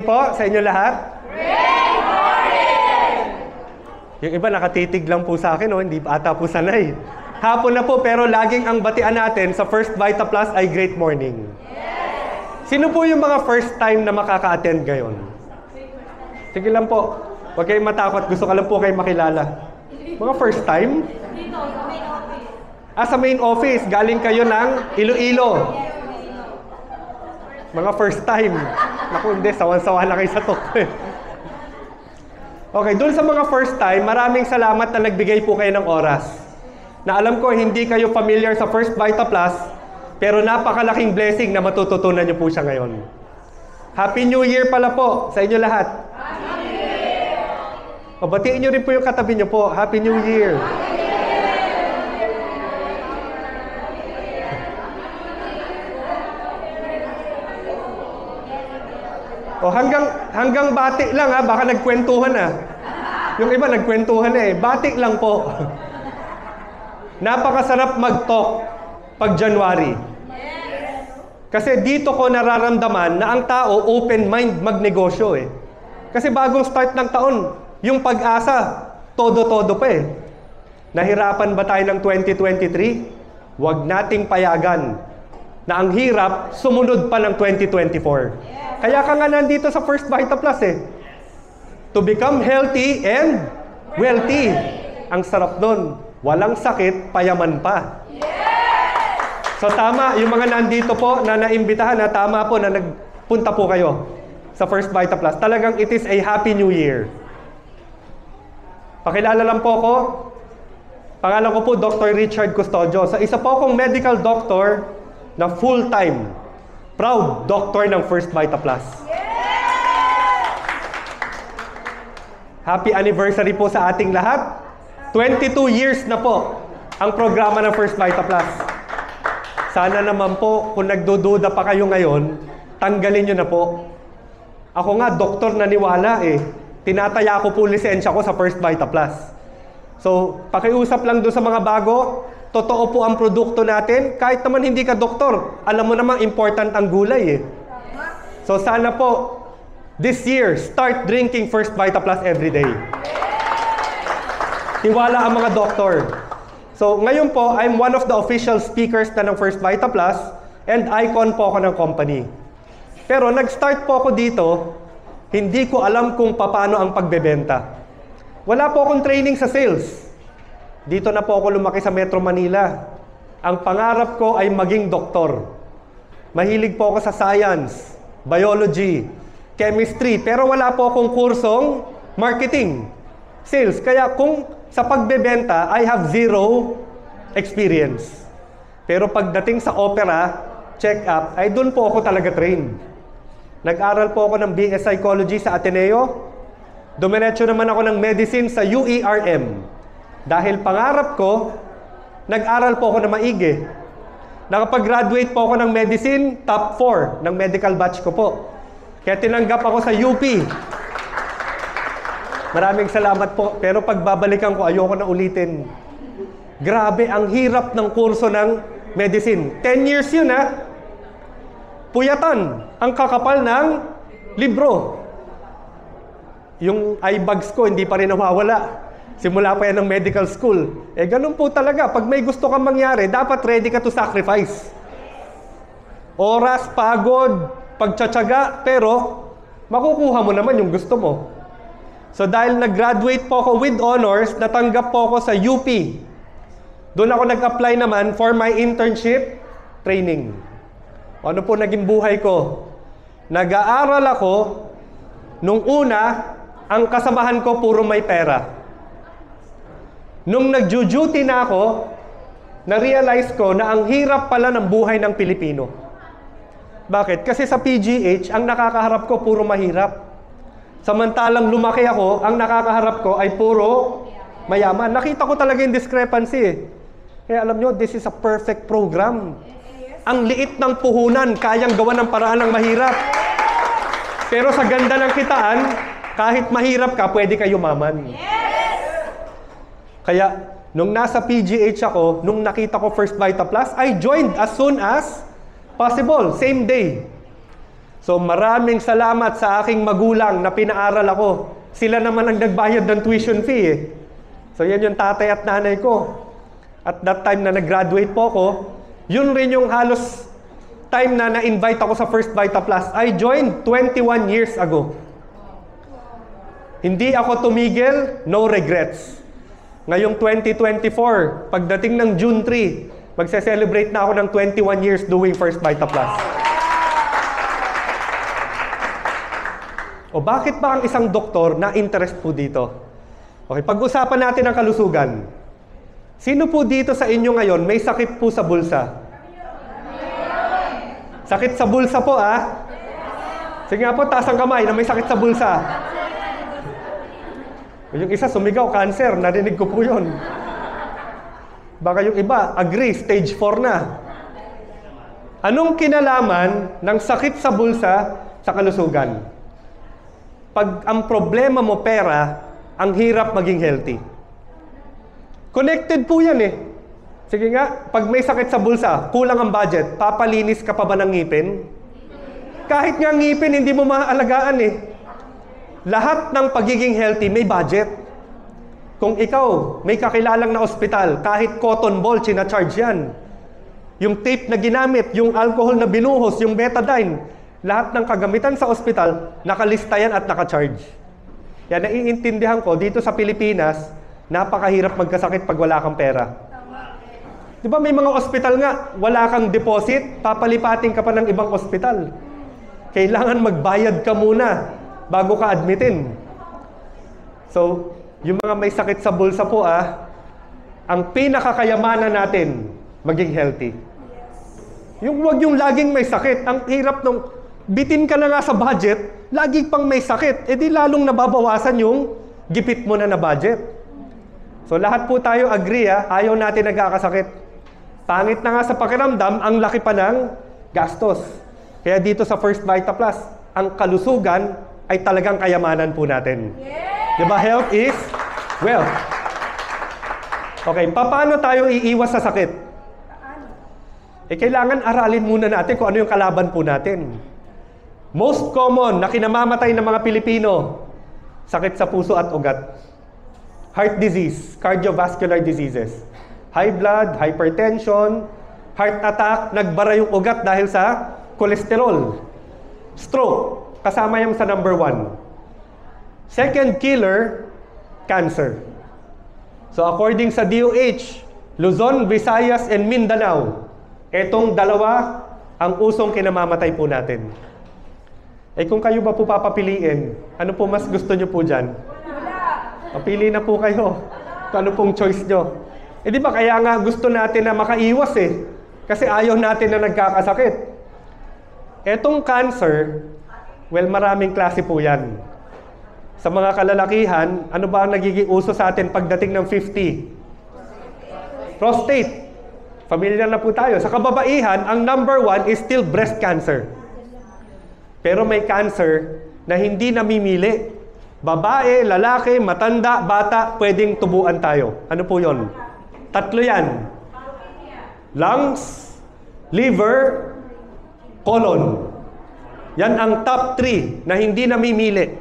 po sa inyo lahat. Great morning! Yung iba nakatitig lang po sa akin, hindi ata po sanay. Hapon na po, pero laging ang batian natin sa First Vita Plus ay great morning. Yes. Sino po yung mga first time na makaka-attend ngayon? Sige lang po. Huwag kayong matakot. Gusto ka lang po kayong makilala. Mga first time? Dito, sa main office. Sa main office. Galing kayo ng Iloilo. Mga first time. Naku, hindi. Sawan-sawa na kayo sa talk. Okay, dun sa mga first time, maraming salamat na nagbigay po kayo ng oras. Na alam ko, hindi kayo familiar sa First Vita Plus, pero napakalaking blessing na matututunan niyo po siya ngayon. Happy New Year pala po sa inyo lahat. Happy New Year! Batiin niyo rin po yung katabi niyo po. Happy New Year! Hanggang bati lang baka nagkwentuhan Yung iba nagkwentuhan Bati lang po. Napakasarap mag-talk pag January. Kasi dito ko nararamdaman na ang tao open mind magnegosyo Kasi bagong start ng taon, yung pag-asa, todo-todo pa Nahirapan ba tayo ng 2023? Huwag nating payagan na ang hirap sumunod pa ng 2024. Kaya ka nga nandito sa First Vita Plus To become healthy and wealthy. Ang sarap nun. Walang sakit, payaman pa. So tama, yung mga nandito po na naimbitahan tama po na nagpunta po kayo sa First Vita Plus. Talagang it is a Happy New Year. Pakilala lang po ko. Pangalan ko po Dr. Richard Custodio. Sa isa po akong medical doctor na full-time, proud doctor ng First Vita Plus. Happy anniversary po sa ating lahat. 22 years na po ang programa ng First Vita Plus. Sana naman po, kung nagdududa pa kayo ngayon, tanggalin nyo na po. Ako nga, doktor naniwala Tinataya ko po lisensya ko sa First Vita Plus. So, pakiusap lang doon sa mga bago, totoo po ang produkto natin. Kahit naman hindi ka doktor, alam mo namang important ang gulay So, sana po, this year, start drinking First Vita Plus every day. Tiwala ang mga doktor. So, ngayon po, I'm one of the official speakers na ng First Vita Plus and icon po ako ng company. Pero nag-start po ako dito, hindi ko alam kung paano ang pagbebenta. Wala po akong training sa sales. Dito na po ako lumaki sa Metro Manila. Ang pangarap ko ay maging doktor. Mahilig po ako sa science, biology, chemistry, pero wala po akong kursong marketing, sales. Kaya kung sa pagbebenta, I have zero experience. Pero pagdating sa opera, check-up, ay doon po ako talaga trained. Nag-aral po ako ng BS Psychology sa Ateneo. Dumiretso naman ako ng medicine sa UERM. Dahil pangarap ko, nag-aral po ako na maigi. Nakapag-graduate po ako ng medicine, top 4 ng medical batch ko po. Kaya tinanggap ako sa UP. Maraming salamat po. Pero pagbabalikan ko, ayoko na ulitin. Grabe, ang hirap ng kurso ng medicine. 10 years yun Puyatan. Ang kakapal ng libro. Yung eye bags ko, hindi pa rin nawawala. Simula pa yan ng medical school. Ganun po talaga. Pag may gusto kang mangyari, dapat ready ka to sacrifice. Oras, pagod, pagtsatsaga, pero makukuha mo naman yung gusto mo. So dahil nag-graduate po ako with honors, natanggap po ako sa UP. Doon ako nag-apply naman for my internship training. Ano po naging buhay ko? Nag-aaral ako, nung una, ang kasamahan ko puro may pera. Nung nag-duty na ako, na-realize ko na ang hirap pala ng buhay ng Pilipino. Bakit? Kasi sa PGH, ang nakakaharap ko puro mahirap. Samantalang lumaki ako, ang nakakaharap ko ay puro mayaman. Nakita ko talaga yung discrepancy Kaya alam nyo, this is a perfect program. Ang liit ng puhunan, kayang gawa ng paraan ng mahirap. Pero sa ganda ng kitaan, kahit mahirap ka, pwede ka yumaman. Kaya, nung nasa PGH ako, nung nakita ko First Vita Plus, I joined as soon as possible, same day. So maraming salamat sa aking magulang na pinaaral ako. Sila naman ang nagbayad ng tuition fee eh. So yan yung tatay at nanay ko. At that time na nag-graduate po ako, yun rin yung halos time na na-invite ako sa First Vita Plus. I joined 21 years ago. Hindi ako tumigil, no regrets. Ngayong 2024, pagdating ng June 3, magse-celebrate na ako ng 21 years doing First Vita Plus. O bakit ba ang isang doktor na interest po dito? Okay, pag-usapan natin ang kalusugan. Sino po dito sa inyo ngayon may sakit po sa bulsa? Sakit sa bulsa po Sige nga po, taas ang kamay na may sakit sa bulsa. Yung isa sumigaw, cancer, narinig ko po yun. Baka yung iba, agree, stage 4 na. Anong kinalaman ng sakit sa bulsa sa kalusugan? Pag ang problema mo pera, ang hirap maging healthy. Connected po yan eh. Sige nga, pag may sakit sa bulsa, kulang ang budget, papalinis ka pa ba ng ngipin? Kahit nga ngipin, hindi mo maaalagaan eh. Lahat ng pagiging healthy may budget. Kung ikaw may kakilalang na ospital, kahit cotton ball, charge yan. Yung tape na ginamit, yung alcohol na binuhos, yung betadine, lahat ng kagamitan sa ospital, nakalista yan at nakacharge. Yan, naiintindihan ko, dito sa Pilipinas, napakahirap magkasakit pag wala kang pera. Di ba may mga ospital nga, wala kang deposit, papalipating ka pa ng ibang ospital. Kailangan magbayad ka muna bago ka admitin. So, yung mga may sakit sa bulsa po ang pinakakayamanan natin, maging healthy. Yung wag yung laging may sakit. Ang hirap nung bitin ka na nga sa budget, lagi pang may sakit. Eh di lalong nababawasan yung gipit mo na budget. So lahat po tayo agree ayaw natin nagkakasakit. Pangit na nga sa pakiramdam, ang laki pa ng gastos. Kaya dito sa First Vita Plus, ang kalusugan ay talagang kayamanan po natin. Diba? Health is wealth. Okay, paano tayo iiwas sa sakit? Kailangan aralin muna natin kung ano yung kalaban po natin. Most common na kinamamatay ng mga Pilipino, sakit sa puso at ugat. Heart disease, cardiovascular diseases. High blood, hypertension, heart attack, nagbara yung ugat dahil sa cholesterol. Stroke, kasama yung sa number 1. Second killer, cancer. So according sa DOH, Luzon, Visayas, and Mindanao, etong dalawa ang usong kinamamatay po natin. Kung kayo ba po papapiliin, ano po mas gusto nyo po dyan? Papili na po kayo kung ano pong choice nyo. Di ba kaya nga gusto natin na makaiwas kasi ayaw natin na nagkakasakit. Etong cancer, well, maraming klase po yan. Sa mga kalalakihan, ano ba ang nagiging uso sa atin pagdating ng 50? Prostate. Familiar na po tayo. Sa kababaihan, ang number 1 is still breast cancer. Pero may cancer na hindi namimili. Babae, lalaki, matanda, bata, pwedeng tubuan tayo. Ano po yon? 3 yan. Lungs, liver, colon. Yan ang top 3 na hindi namimili.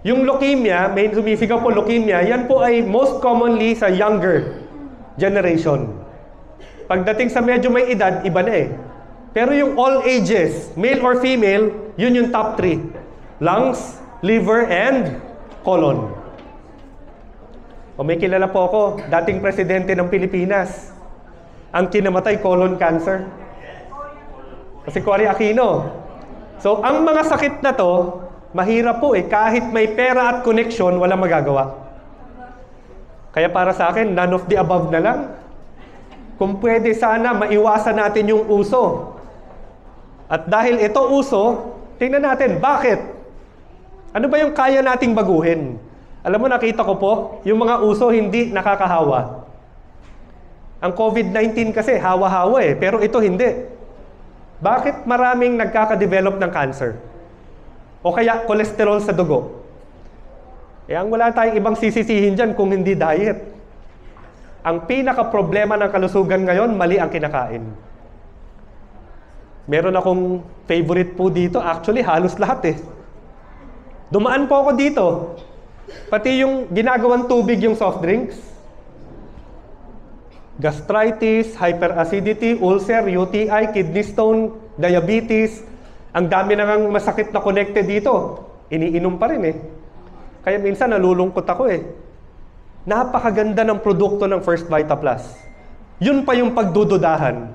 Yung leukemia, may sumisigaw po leukemia, yan po ay most commonly sa younger generation. Pagdating sa medyo may edad, iba na Pero yung all ages, male or female, yun yung top 3. Lungs, liver, and colon. May kilala po ako, dating presidente ng Pilipinas. Ang kinamatay, colon cancer. Si Cory Aquino. So, ang mga sakit na to, mahirap po kahit may pera at connection, walang magagawa. Kaya para sa akin, none of the above na lang. Kung pwede sana, maiwasan natin yung uso. At dahil ito uso, tingnan natin, bakit? Ano ba yung kaya nating baguhin? Alam mo, nakita ko po, yung mga uso hindi nakakahawa. Ang COVID-19 kasi, hawa-hawa pero ito hindi. Bakit maraming nagkaka-develop ng cancer? O kaya cholesterol sa dugo? Ang wala tayong ibang sisisihin dyan kung hindi diet. Ang pinaka-problema ng kalusugan ngayon, mali ang kinakain. Meron akong favorite po dito. Actually, halos lahat eh. Dumaan po ako dito. Pati yung ginagawang tubig yung soft drinks. Gastritis, hyperacidity, ulcer, UTI, kidney stone, diabetes. Ang dami na ngang masakit na connected dito. Iniinom pa rin eh. Kaya minsan nalulungkot ako eh. Napakaganda ng produkto ng First Vita Plus. Yun pa yung pagdududahan.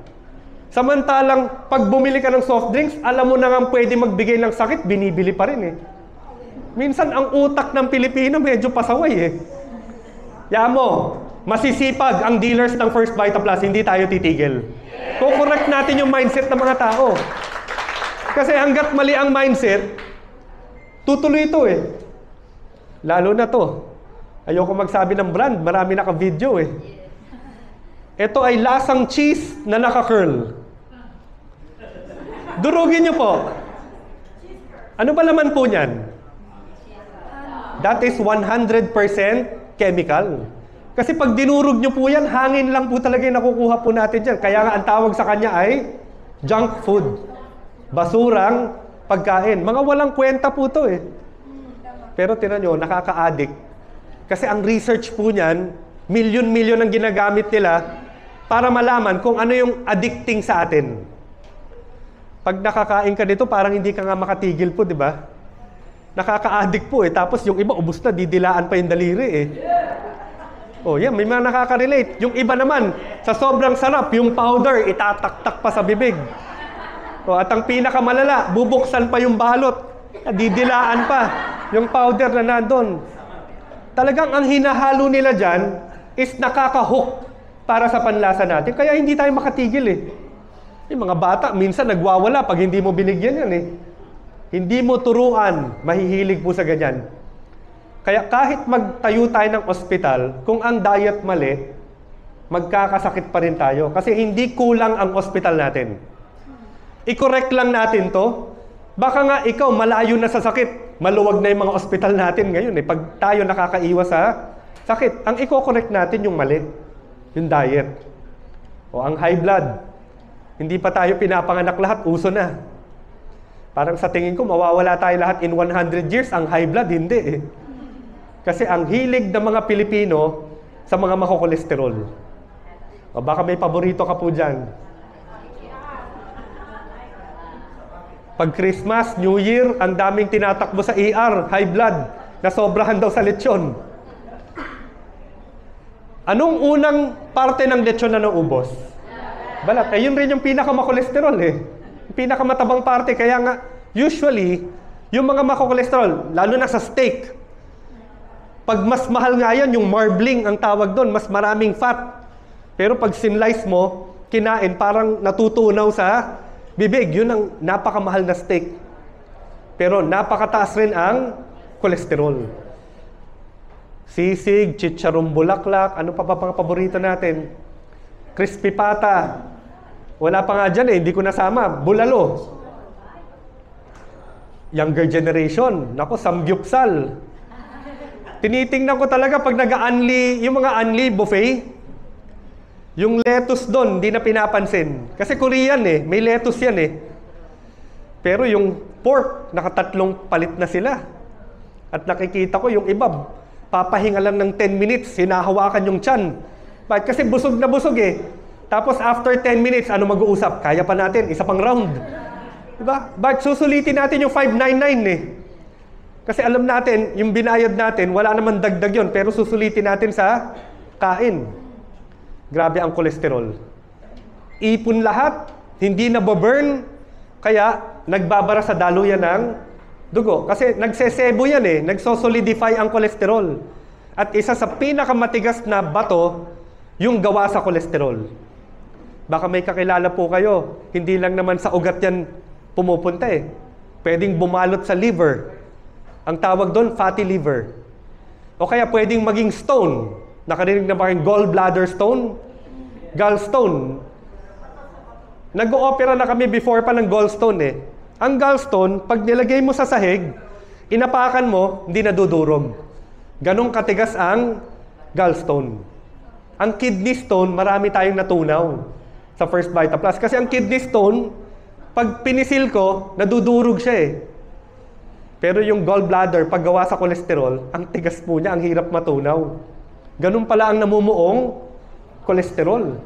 Samantalang, pag bumili ka ng soft drinks, alam mo na nga pwede magbigay ng sakit, binibili pa rin eh. Minsan, ang utak ng Pilipino medyo pasaway eh. Yamo, masisipag ang dealers ng First Vita Plus, hindi tayo titigil. Kukorek natin yung mindset ng mga tao. Kasi hanggat mali ang mindset, tutuloy ito eh. Lalo na to. Ayoko magsabi ng brand, marami naka-video eh. Ito ay lasang cheese na naka-curl. Durugin niyo po. Ano ba laman po niyan? That is 100% chemical. Kasi pag dinurog niyo po yan, hangin lang po talaga yung nakukuha po natin dyan. Kaya nga ang tawag sa kanya ay junk food. Basurang pagkain. Mga walang kwenta po to eh. Pero tinan nyo, nakaka-addict. Kasi ang research po niyan, milyon-milyon ang ginagamit nila para malaman kung ano yung addicting sa atin. Pag nakakain ka nito, parang hindi ka nga makatigil po, di ba? Nakaka-addict po eh. Tapos yung iba, ubus na, didilaan pa yung daliri eh. Oh, yan, may mga nakaka-relate. Yung iba naman, sa sobrang sarap, yung powder, itataktak pa sa bibig. Oh, at ang pinakamalala, bubuksan pa yung balot. Didilaan pa yung powder na nandun. Talagang ang hinahalo nila dyan is nakaka-hook para sa panlasa natin. Kaya hindi tayo makatigil eh. Yung mga bata, minsan nagwawala pag hindi mo binigyan yan eh. Hindi mo turuan, mahihilig po sa ganyan. Kaya kahit magtayo tayo ng ospital, kung ang diet mali, magkakasakit pa rin tayo. Kasi hindi kulang ang ospital natin. I-correct lang natin to. Baka nga ikaw malayo na sa sakit. Maluwag na yung mga ospital natin ngayon eh. Pag tayo nakakaiwas sa sakit, ang i-correct natin yung mali. Yung diet. O ang high blood. Hindi pa tayo pinapanganak lahat, uso na. Parang sa tingin ko, mawawala tayo lahat in 100 years. Ang high blood, hindi eh. Kasi ang hilig ng mga Pilipino sa mga makokolesterol. O baka may paborito ka po dyan. Pag Christmas, New Year, ang daming tinatakbo sa ER, high blood, na sobrahan daw sa lechon. Anong unang parte ng lechon na naubos? Balat. Eh, yun rin yung pinaka-makolesterol eh. Yung pinaka-matabang parte. Kaya nga, usually, yung mga makokolesterol, lalo na sa steak, pag mas mahal nga yan, yung marbling ang tawag doon, mas maraming fat. Pero pag sinlice mo, kinain, parang natutunaw sa bibig. Yun ang napakamahal na steak. Pero napakataas rin ang kolesterol. Sisig, chicharong bulaklak, ano pa pang paborito natin? Crispy pata. Wala pa nga dyan eh, hindi ko nasama. Bulalo. Younger generation, nako, samgyupsal. Tinitingnan ko talaga pag nag-unli, yung mga unli buffet, yung lettuce doon, hindi na pinapansin. Kasi Korean eh, may lettuce yan eh. Pero yung pork, nakatatlong palit na sila. At nakikita ko yung iba, papahinga lang ng 10 minutes, hinahawakan yung tiyan. Bakit? Kasi busog na busog eh. Tapos after 10 minutes, ano mag-uusap? Kaya pa natin, isa pang round. Diba? Bakit susulitin natin yung 599 eh? Kasi alam natin, yung binayad natin, wala naman dagdag yun, pero susulitin natin sa kain. Grabe ang kolesterol. Ipon lahat, hindi na burn, kaya nagbabara sa daluyan ng dugo. Kasi nagsesebo yan eh, nagsosolidify ang kolesterol. At isa sa pinakamatigas na bato, yung gawa sa kolesterol. Baka may kakilala po kayo, hindi lang naman sa ugat yan pumupunta eh. Pwedeng bumalot sa liver. Ang tawag doon, fatty liver. O kaya pwedeng maging stone. Nakarinig na ba kayong gallbladder stone? Gallstone. Nag-o-opera na kami before pa ng gallstone eh. Ang gallstone, pag nilagay mo sa sahig, inapakan mo, hindi nadudurog. Ganong katigas ang gallstone. Ang kidney stone, marami tayong natunaw sa First Vita Plus. Kasi ang kidney stone, Pag pinisil ko, nadudurog siya eh. Pero yung gallbladder, pag gawa sa kolesterol, ang tigas po niya, ang hirap matunaw. Ganun pala ang namumuong kolesterol.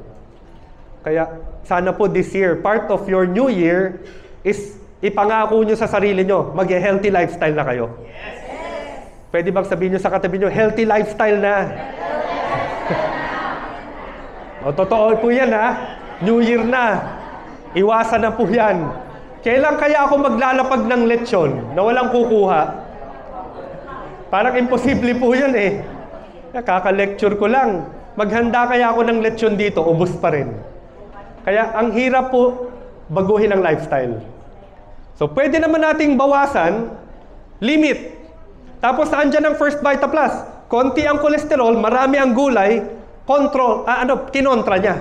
Kaya sana po this year, part of your new year is ipangako nyo sa sarili nyo, mag-healthy lifestyle na kayo. Yes. Pwede bang sabihin nyo sa katabi nyo, healthy lifestyle na? O, totoo po yan ha. New year na. Iwasan na po yan. Kailan kaya ako maglalapag ng lechon na walang kukuha? Parang imposible po yan eh. Kaka-lecture ko lang. Maghanda kaya ako ng lechon dito, ubos pa rin. Kaya ang hirap po baguhin ang lifestyle. So pwede naman nating bawasan, limit. Tapos andyan ang First Vita Plus. Konti ang kolesterol, marami ang gulay, kinontra niya.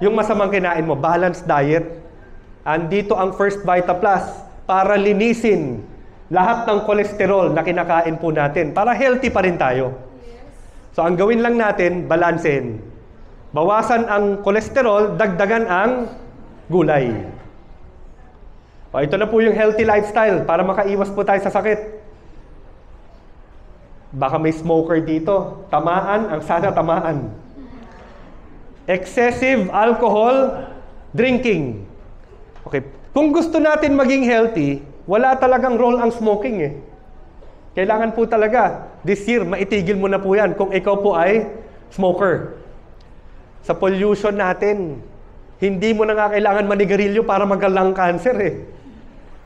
Yung masamang kinain mo, balanced diet. Andito ang First Vita Plus para linisin lahat ng kolesterol na kinakain po natin para healthy pa rin tayo. So ang gawin lang natin, balansehin. Bawasan ang kolesterol, dagdagan ang gulay. O, ito na po yung healthy lifestyle para makaiwas po tayo sa sakit. Baka may smoker dito. Tamaan ang sana tamaan. Excessive alcohol drinking. Okay, kung gusto natin maging healthy, wala talagang role ang smoking eh. Kailangan po talaga, this year, maitigil mo na po yan kung ikaw po ay smoker. Sa pollution natin, hindi mo na nga kailangan manigarilyo para mag-lung cancer eh.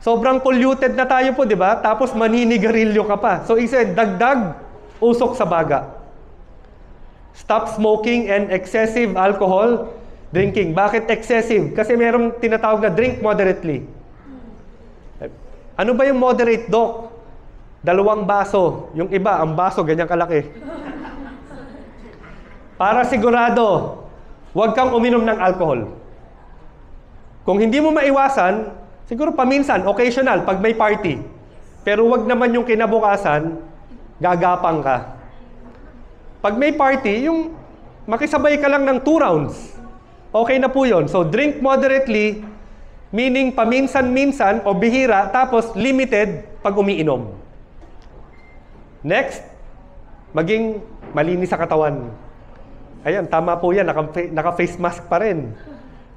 Sobrang polluted na tayo po, di ba? Tapos maninigarilyo ka pa. So isa, dagdag, usok sa baga. Stop smoking and excessive alcohol drinking. Bakit excessive? Kasi merong tinatawag na drink moderately. Ano ba yung moderate, Doc? 2 baso. Yung iba, ang baso, ganyan kalaki. Para sigurado, huwag kang uminom ng alcohol. Kung hindi mo maiwasan, siguro paminsan, occasional, pag may party. Pero huwag naman yung kinabukasan, gagapang ka. Pag may party, yung makisabay ka lang ng 2 rounds. Okay na po yun. So, drink moderately, meaning paminsan-minsan o bihira, tapos limited pag umiinom. Next, maging malinis sa katawan. Ayan, tama po yan. Naka-face mask pa rin.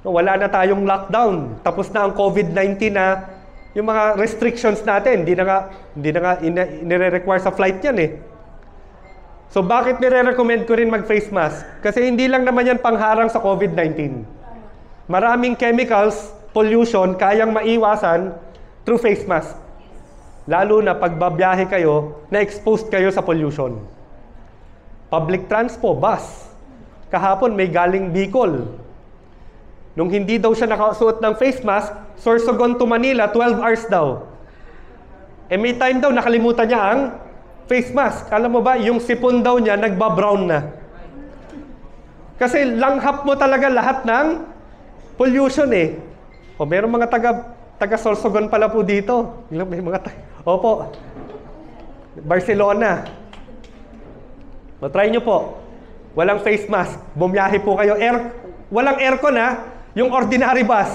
Wala na tayong lockdown. Tapos na ang COVID-19 na yung mga restrictions natin. Hindi na nga nire-require sa flight yan eh. So bakit nire-recommend ko rin mag-face mask? Kasi hindi lang naman yan pangharang sa COVID-19. Maraming chemicals, pollution, kayang maiwasan through face mask. Lalo na pagbabiyahe kayo, na-exposed kayo sa pollution. Public transport, bus. Kahapon may galing Bicol. Nung hindi daw siya nakasuot ng face mask, Sorsogon to Manila, 12 hours daw. Eh may time daw, nakalimutan niya ang face mask. Alam mo ba, yung sipon daw niya, nagba-brown na. Kasi langhap mo talaga lahat ng pollution eh. O meron mga taga Sorsogon pala po dito. May mga opo. Barcelona. O try nyo po. Walang face mask. Bumiyahe po kayo. Walang aircon ha. Yung ordinary bus.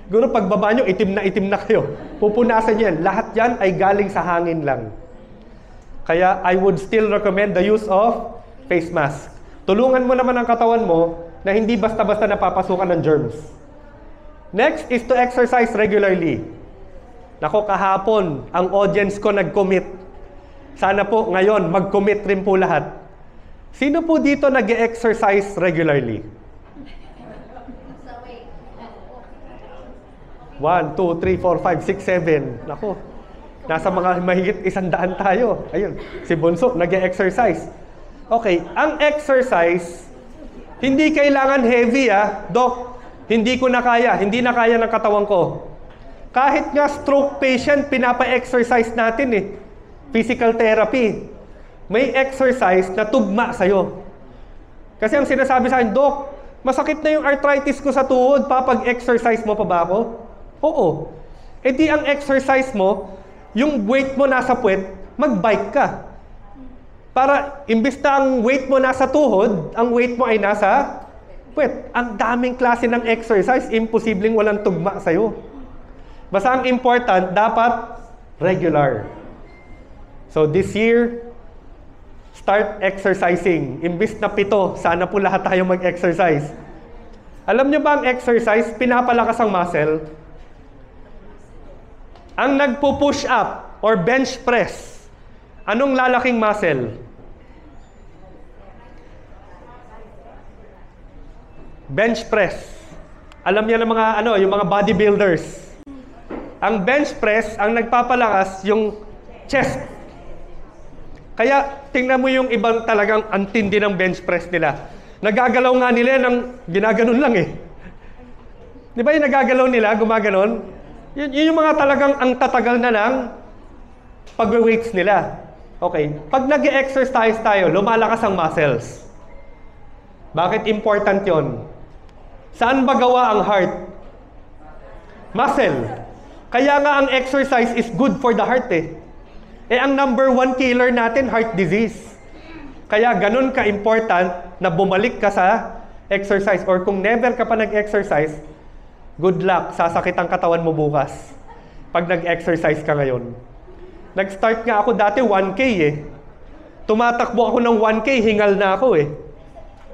Siguro pagbaba nyo, itim na kayo. Pupunasan yan. Lahat yan ay galing sa hangin lang. Kaya I would still recommend the use of face mask. Tulungan mo naman ang katawan mo na hindi basta-basta napapasukan ng germs. Next is to exercise regularly. Nako, kahapon, ang audience ko nag-commit. Sana po ngayon, mag-commit rin po lahat. Sino po dito nag-exercise regularly? 1, 2, 3, 4, 5, 6, 7. Nako. Nasa mga mahigit 100 tayo. Ayun, si Bunso, nag-exercise. Okay, ang exercise, hindi kailangan heavy Doc, hindi ko na kaya, hindi na kaya ng katawan ko. Kahit nga stroke patient, pinapa-exercise natin eh. Physical therapy. May exercise na tugma sa'yo. Kasi ang sinasabi sa akin, Doc, masakit na yung arthritis ko sa tuhod, papag-exercise mo pa ba ako? Oo. E di ang exercise mo, yung weight mo nasa puwet, mag-bike ka. Para imbis na ang weight mo nasa tuhod, ang weight mo ay nasa puwet. Ang daming klase ng exercise, imposibleng walang tugma sa'yo. Basta ang important, dapat regular. So this year, start exercising. Imbis na 7, sana po lahat tayo mag-exercise. Alam nyo ba ang exercise, pinapalakas ang muscle? Ang nagpo-push up or bench press, anong lalaking muscle? Bench press. Alam niya ng mga yung mga bodybuilders. Ang bench press, ang nagpapalakas yung chest. Kaya tingnan mo yung ibang talagang antindi ng bench press nila. Nagagalaw nga nila ng ginaganon lang eh. Di ba yung nagagalaw nila, gumaganon? Yun yung mga talagang ang tatagal na ng pag-weights nila. Okay. Pag nag-exercise tayo, lumalakas ang muscles. Bakit important yon? Saan ba gawa ang heart? Muscle. Kaya nga ang exercise is good for the heart eh. Ang number 1 killer natin, heart disease. Kaya ganun ka-important na bumalik ka sa exercise. Or kung never ka pa nag-exercise, good luck, sasakit ang katawan mo bukas. Pag nag-exercise ka ngayon. Nag-start nga ako dati 1K eh. Tumatakbo ako ng 1K, hingal na ako eh.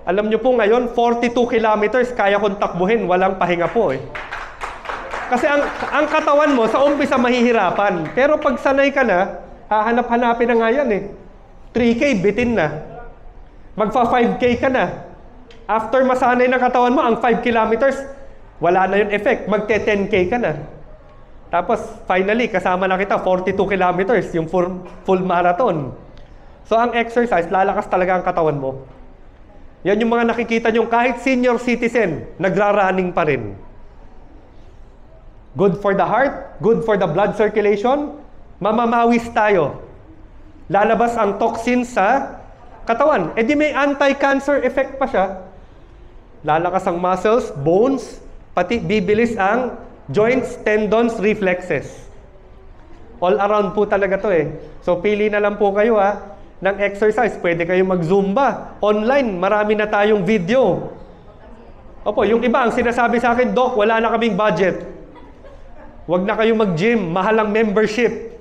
Alam nyo po ngayon, 42 kilometers kaya kong takbuhin, walang pahinga po eh. Kasi ang katawan mo, sa umpisa mahihirapan. Pero pag sanay ka na, hahanap-hanapin na nga yan eh. 3K, bitin na. Magfa 5K ka na. After masanay ng katawan mo, ang 5 kilometers, wala na yung effect. Magte 10K ka na. Tapos, finally, kasama na kita, 42 kilometers, yung full marathon. So, ang exercise, lalakas talaga ang katawan mo. Yan yung mga nakikita nyo, kahit senior citizen, nagra-running pa rin. Good for the heart, good for the blood circulation, mamamawis tayo. Lalabas ang toxins sa katawan. Di may anti-cancer effect pa siya. Lalakas ang muscles, bones, pati bibilis ang joints, tendons, reflexes. All around po talaga to eh. So pili na lang po kayo ng exercise. Pwede kayong mag-zumba. Online, marami na tayong video. Opo, yung iba ang sinasabi sa akin, Doc, wala na kaming budget. Huwag na kayong mag-gym, mahal ang membership.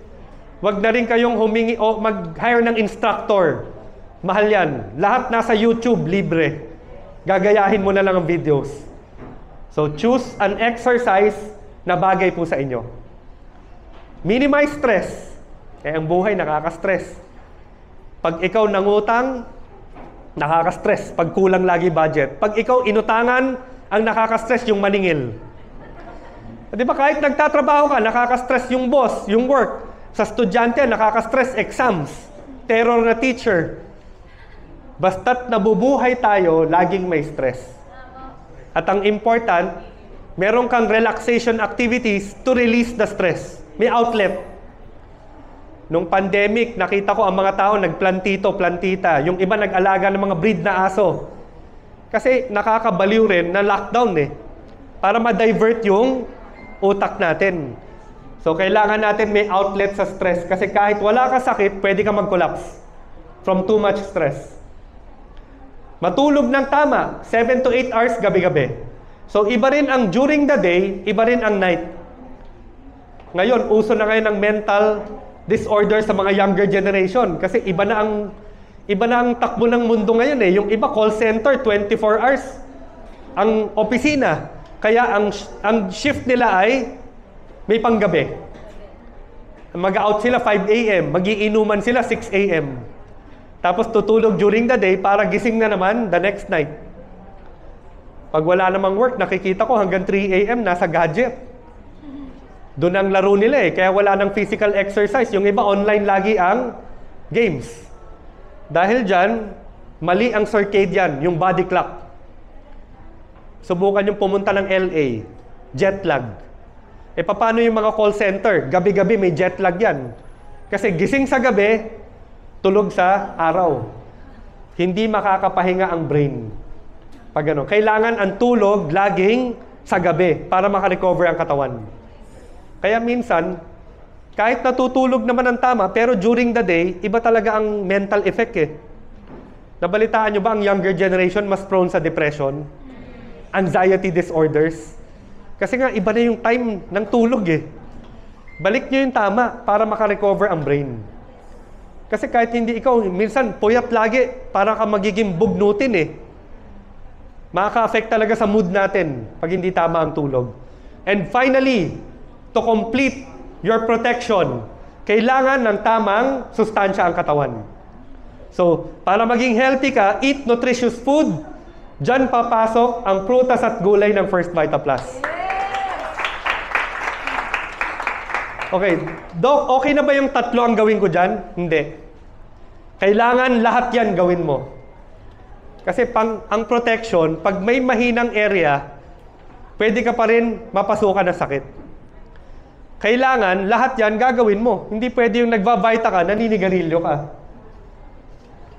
Huwag na rin kayong humingi o mag-hire ng instructor. Mahal yan. Lahat nasa YouTube, libre. Gagayahin mo na lang ang videos. So choose an exercise na bagay po sa inyo. Minimize stress. Ang buhay nakaka-stress. Pag ikaw nangutang, nakaka-stress. Pag kulang lagi budget. Pag ikaw inutangan, ang nakaka-stress yung maningil. Di ba kahit nagtatrabaho ka, nakaka-stress yung boss, yung work. Sa estudyante, nakaka-stress exams. Terror na teacher. Basta't nabubuhay tayo, laging may stress. At ang important, meron kang relaxation activities to release the stress. May outlet. Nung pandemic, nakita ko ang mga tao nagplantito, plantita. Yung iba nag-alaga ng mga breed na aso. Kasi nakakabaliw rin na lockdown eh. Para ma-divert yung utak natin. So, kailangan natin may outlet sa stress. Kasi kahit wala ka sakit, pwede ka mag-collapse from too much stress. Matulog ng tama, 7 to 8 hours gabi-gabi. So, iba rin ang during the day, iba rin ang night. Ngayon, uso na ngayon ng mental disorder sa mga younger generation. Kasi iba na ang takbo ng mundo ngayon eh. Yung iba, call center, 24 hours. Ang opisina. Kaya ang shift nila ay may panggabi. Mag-out sila 5 a.m. Magiinuman sila 6 a.m. Tapos tutulog during the day para gising na naman the next night. Pag wala namang work, nakikita ko hanggang 3 a.m. nasa gadget. Doon ang laro nila eh. Kaya wala nang physical exercise. Yung iba online lagi ang games. Dahil dyan, mali ang circadian, yung body clock. Subukan yung pumunta ng LA. Jet lag. Paano yung mga call center? Gabi-gabi may jet lag yan. Kasi gising sa gabi, tulog sa araw. Hindi makakapahinga ang brain. Pag ano, kailangan ang tulog laging sa gabi para makarecover ang katawan. Kaya minsan, kahit natutulog naman ang tama, pero during the day, iba talaga ang mental effect eh. Nabalitaan nyo ba ang younger generation mas prone sa depression? Anxiety disorders? Kasi nga, iba na yung time ng tulog eh. balik nyo yung tama para makarecover ang brain. Kasi kahit hindi ikaw, minsan puyat lagi, para ka magiging bugnutin eh. Makaka-affect talaga sa mood natin pag hindi tama ang tulog. And finally, to complete your protection, kailangan ng tamang sustansya ang katawan. So, para maging healthy ka, eat nutritious food. Diyan papasok ang prutas at gulay ng First Vita Plus. Okay, Doc, okay na ba yung tatlo ang gawin ko dyan? Hindi. Kailangan lahat yan gawin mo. Kasi ang protection, pag may mahinang area, pwede ka pa rin mapasukan ng sakit. Kailangan lahat yan gagawin mo. Hindi pwede yung nagva-vita ka, naninigarilyo ka.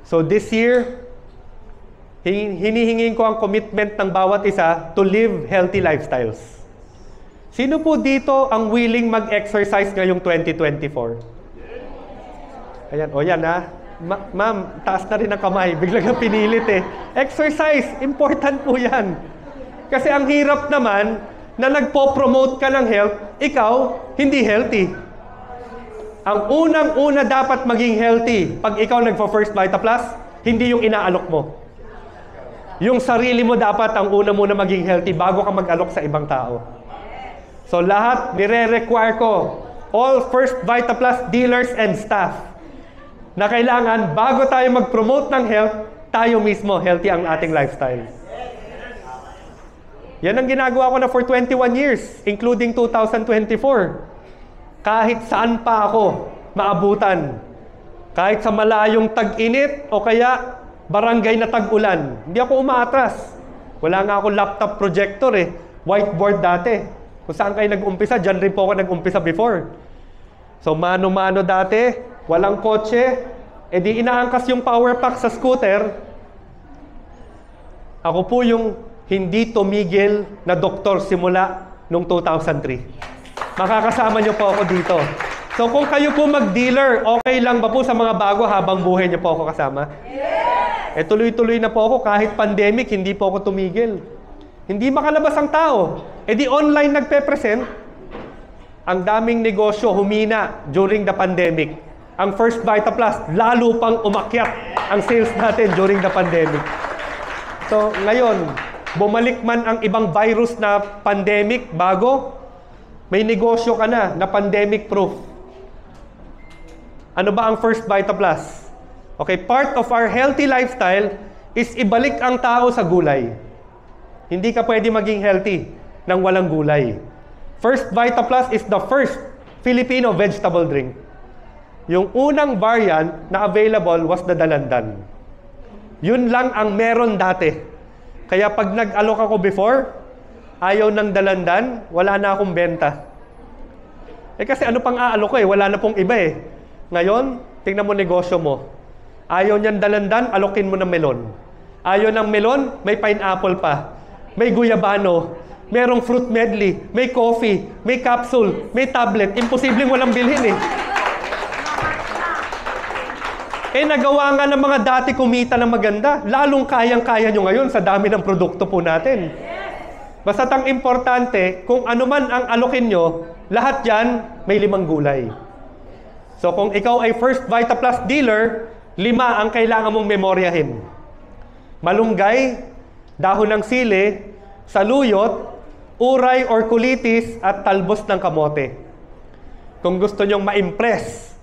So this year, hinihingin ko ang commitment ng bawat isa to live healthy lifestyles. Sino po dito ang willing mag-exercise ngayong 2024? Ayan, o yan ha. Ma'am, taas na rin ang kamay. Biglang ang pinilit eh. Exercise, important po yan. Kasi ang hirap naman na nagpo-promote ka ng health, ikaw, hindi healthy. Ang unang-una dapat maging healthy pag ikaw nagpo-First Vita Plus, hindi yung inaalok mo. Yung sarili mo dapat ang una muna maging healthy bago ka mag-alok sa ibang tao. So lahat, nire-require ko, all First Vita Plus dealers and staff, na kailangan bago tayo mag-promote ng health, tayo mismo healthy ang ating lifestyle. Yan ang ginagawa ko na for 21 years, including 2024. Kahit saan pa ako maabutan. Kahit sa malayong tag-init o kaya barangay na tag-ulan. Hindi ako umaatras. Wala nga akong laptop projector eh. Whiteboard dati. Kung saan kayo nag-umpisa, dyan rin po ako nag-umpisa before. So mano-mano dati, walang kotse, edi inaangkas yung power pack sa scooter. Ako po yung hindi tumigil na doktor simula noong 2003. Makakasama niyo po ako dito. So kung kayo po mag-dealer, okay lang ba po sa mga bago habang buhay niyo po ako kasama? Yes! Tuloy-tuloy na po ako kahit pandemic, hindi po ako tumigil. Hindi makalabas ang tao. Edi online nagpe-present. Ang daming negosyo humina during the pandemic. Ang First Vita Plus, lalo pang umakyat ang sales natin during the pandemic. So, ngayon, bumalik man ang ibang virus na pandemic bago, may negosyo ka na pandemic proof. Ano ba ang First Vita Plus? Okay, part of our healthy lifestyle is ibalik ang tao sa gulay. Hindi ka pwede maging healthy nang walang gulay. First Vita Plus is the first Filipino vegetable drink. Yung unang variant na available was the dalandan. Yun lang ang meron dati. Kaya pag nag-alok ako before, ayaw ng dalandan, wala na akong benta. Kasi ano pang aalok ko eh, wala na pong iba eh. Ngayon, tingnan mo negosyo mo. Ayaw niyan dalandan, alokin mo ng melon. Ayaw ng melon, may pineapple pa. May guyabano, merong fruit medley, may coffee, may capsule, may tablet. Imposibleng walang bilhin eh. Nagawa nga ng mga dati kumita ng maganda. Lalong kayang-kaya nyo ngayon sa dami ng produkto po natin. Basta't ang importante, kung ano man ang alokin nyo, lahat yan may 5 gulay. So kung ikaw ay First Vita Plus dealer, 5 ang kailangan mong memoryahin. Malunggay, dahon ng sili, saluyot, uray or kulitis, at talbos ng kamote. Kung gusto nyong ma-impress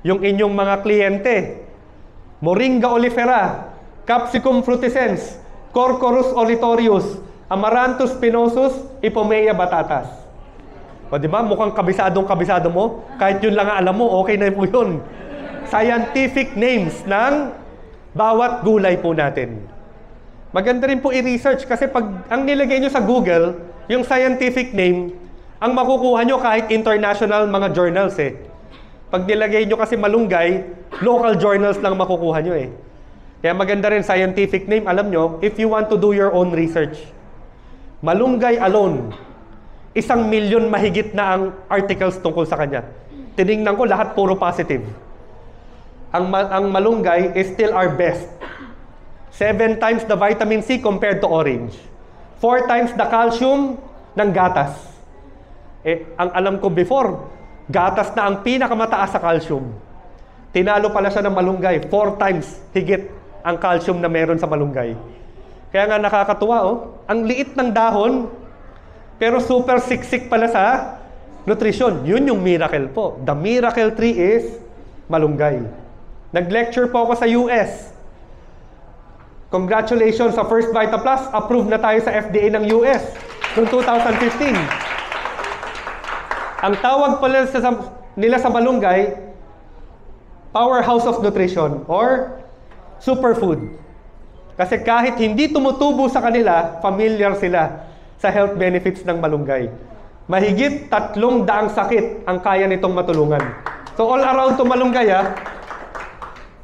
yung inyong mga kliyente, Moringa oleifera, Capsicum frutescens, Corcorus olitorius, Amaranthus spinosus, Ipomaea batatas. O di ba? Mukhang kabisado mo. Kahit yun lang ang alam mo, okay na po yun. Scientific names ng bawat gulay po natin. Maganda rin po i-research kasi pag ang nilagay nyo sa Google, yung scientific name, ang makukuha nyo kahit international mga journals eh. Pag nilagay nyo kasi malunggay, local journals lang makukuha nyo eh. Kaya maganda rin scientific name, alam nyo, if you want to do your own research. Malunggay alone, 1,000,000 mahigit na ang articles tungkol sa kanya. Tinignan ko, lahat puro positive. Ang malunggay is still our best. 7 times the vitamin C compared to orange. 4 times the calcium ng gatas. Ang alam ko before, gatas na ang pinakamataas sa calcium. Tinalo pala siya ng malunggay. 4 times higit ang calcium na meron sa malunggay. Kaya nga nakakatuwa, oh. Ang liit ng dahon, pero super siksik pala sa nutrition. Yun yung miracle po. The miracle tree is malunggay. Nag-lecture po ako sa US. Congratulations sa First Vita Plus. Approved na tayo sa FDA ng US noong 2015. Ang tawag pala nila sa malunggay, powerhouse of nutrition or superfood. Kasi kahit hindi tumutubo sa kanila, familiar sila sa health benefits ng malunggay. Mahigit 300 sakit ang kaya nitong matulungan. So all around to malunggay, ha.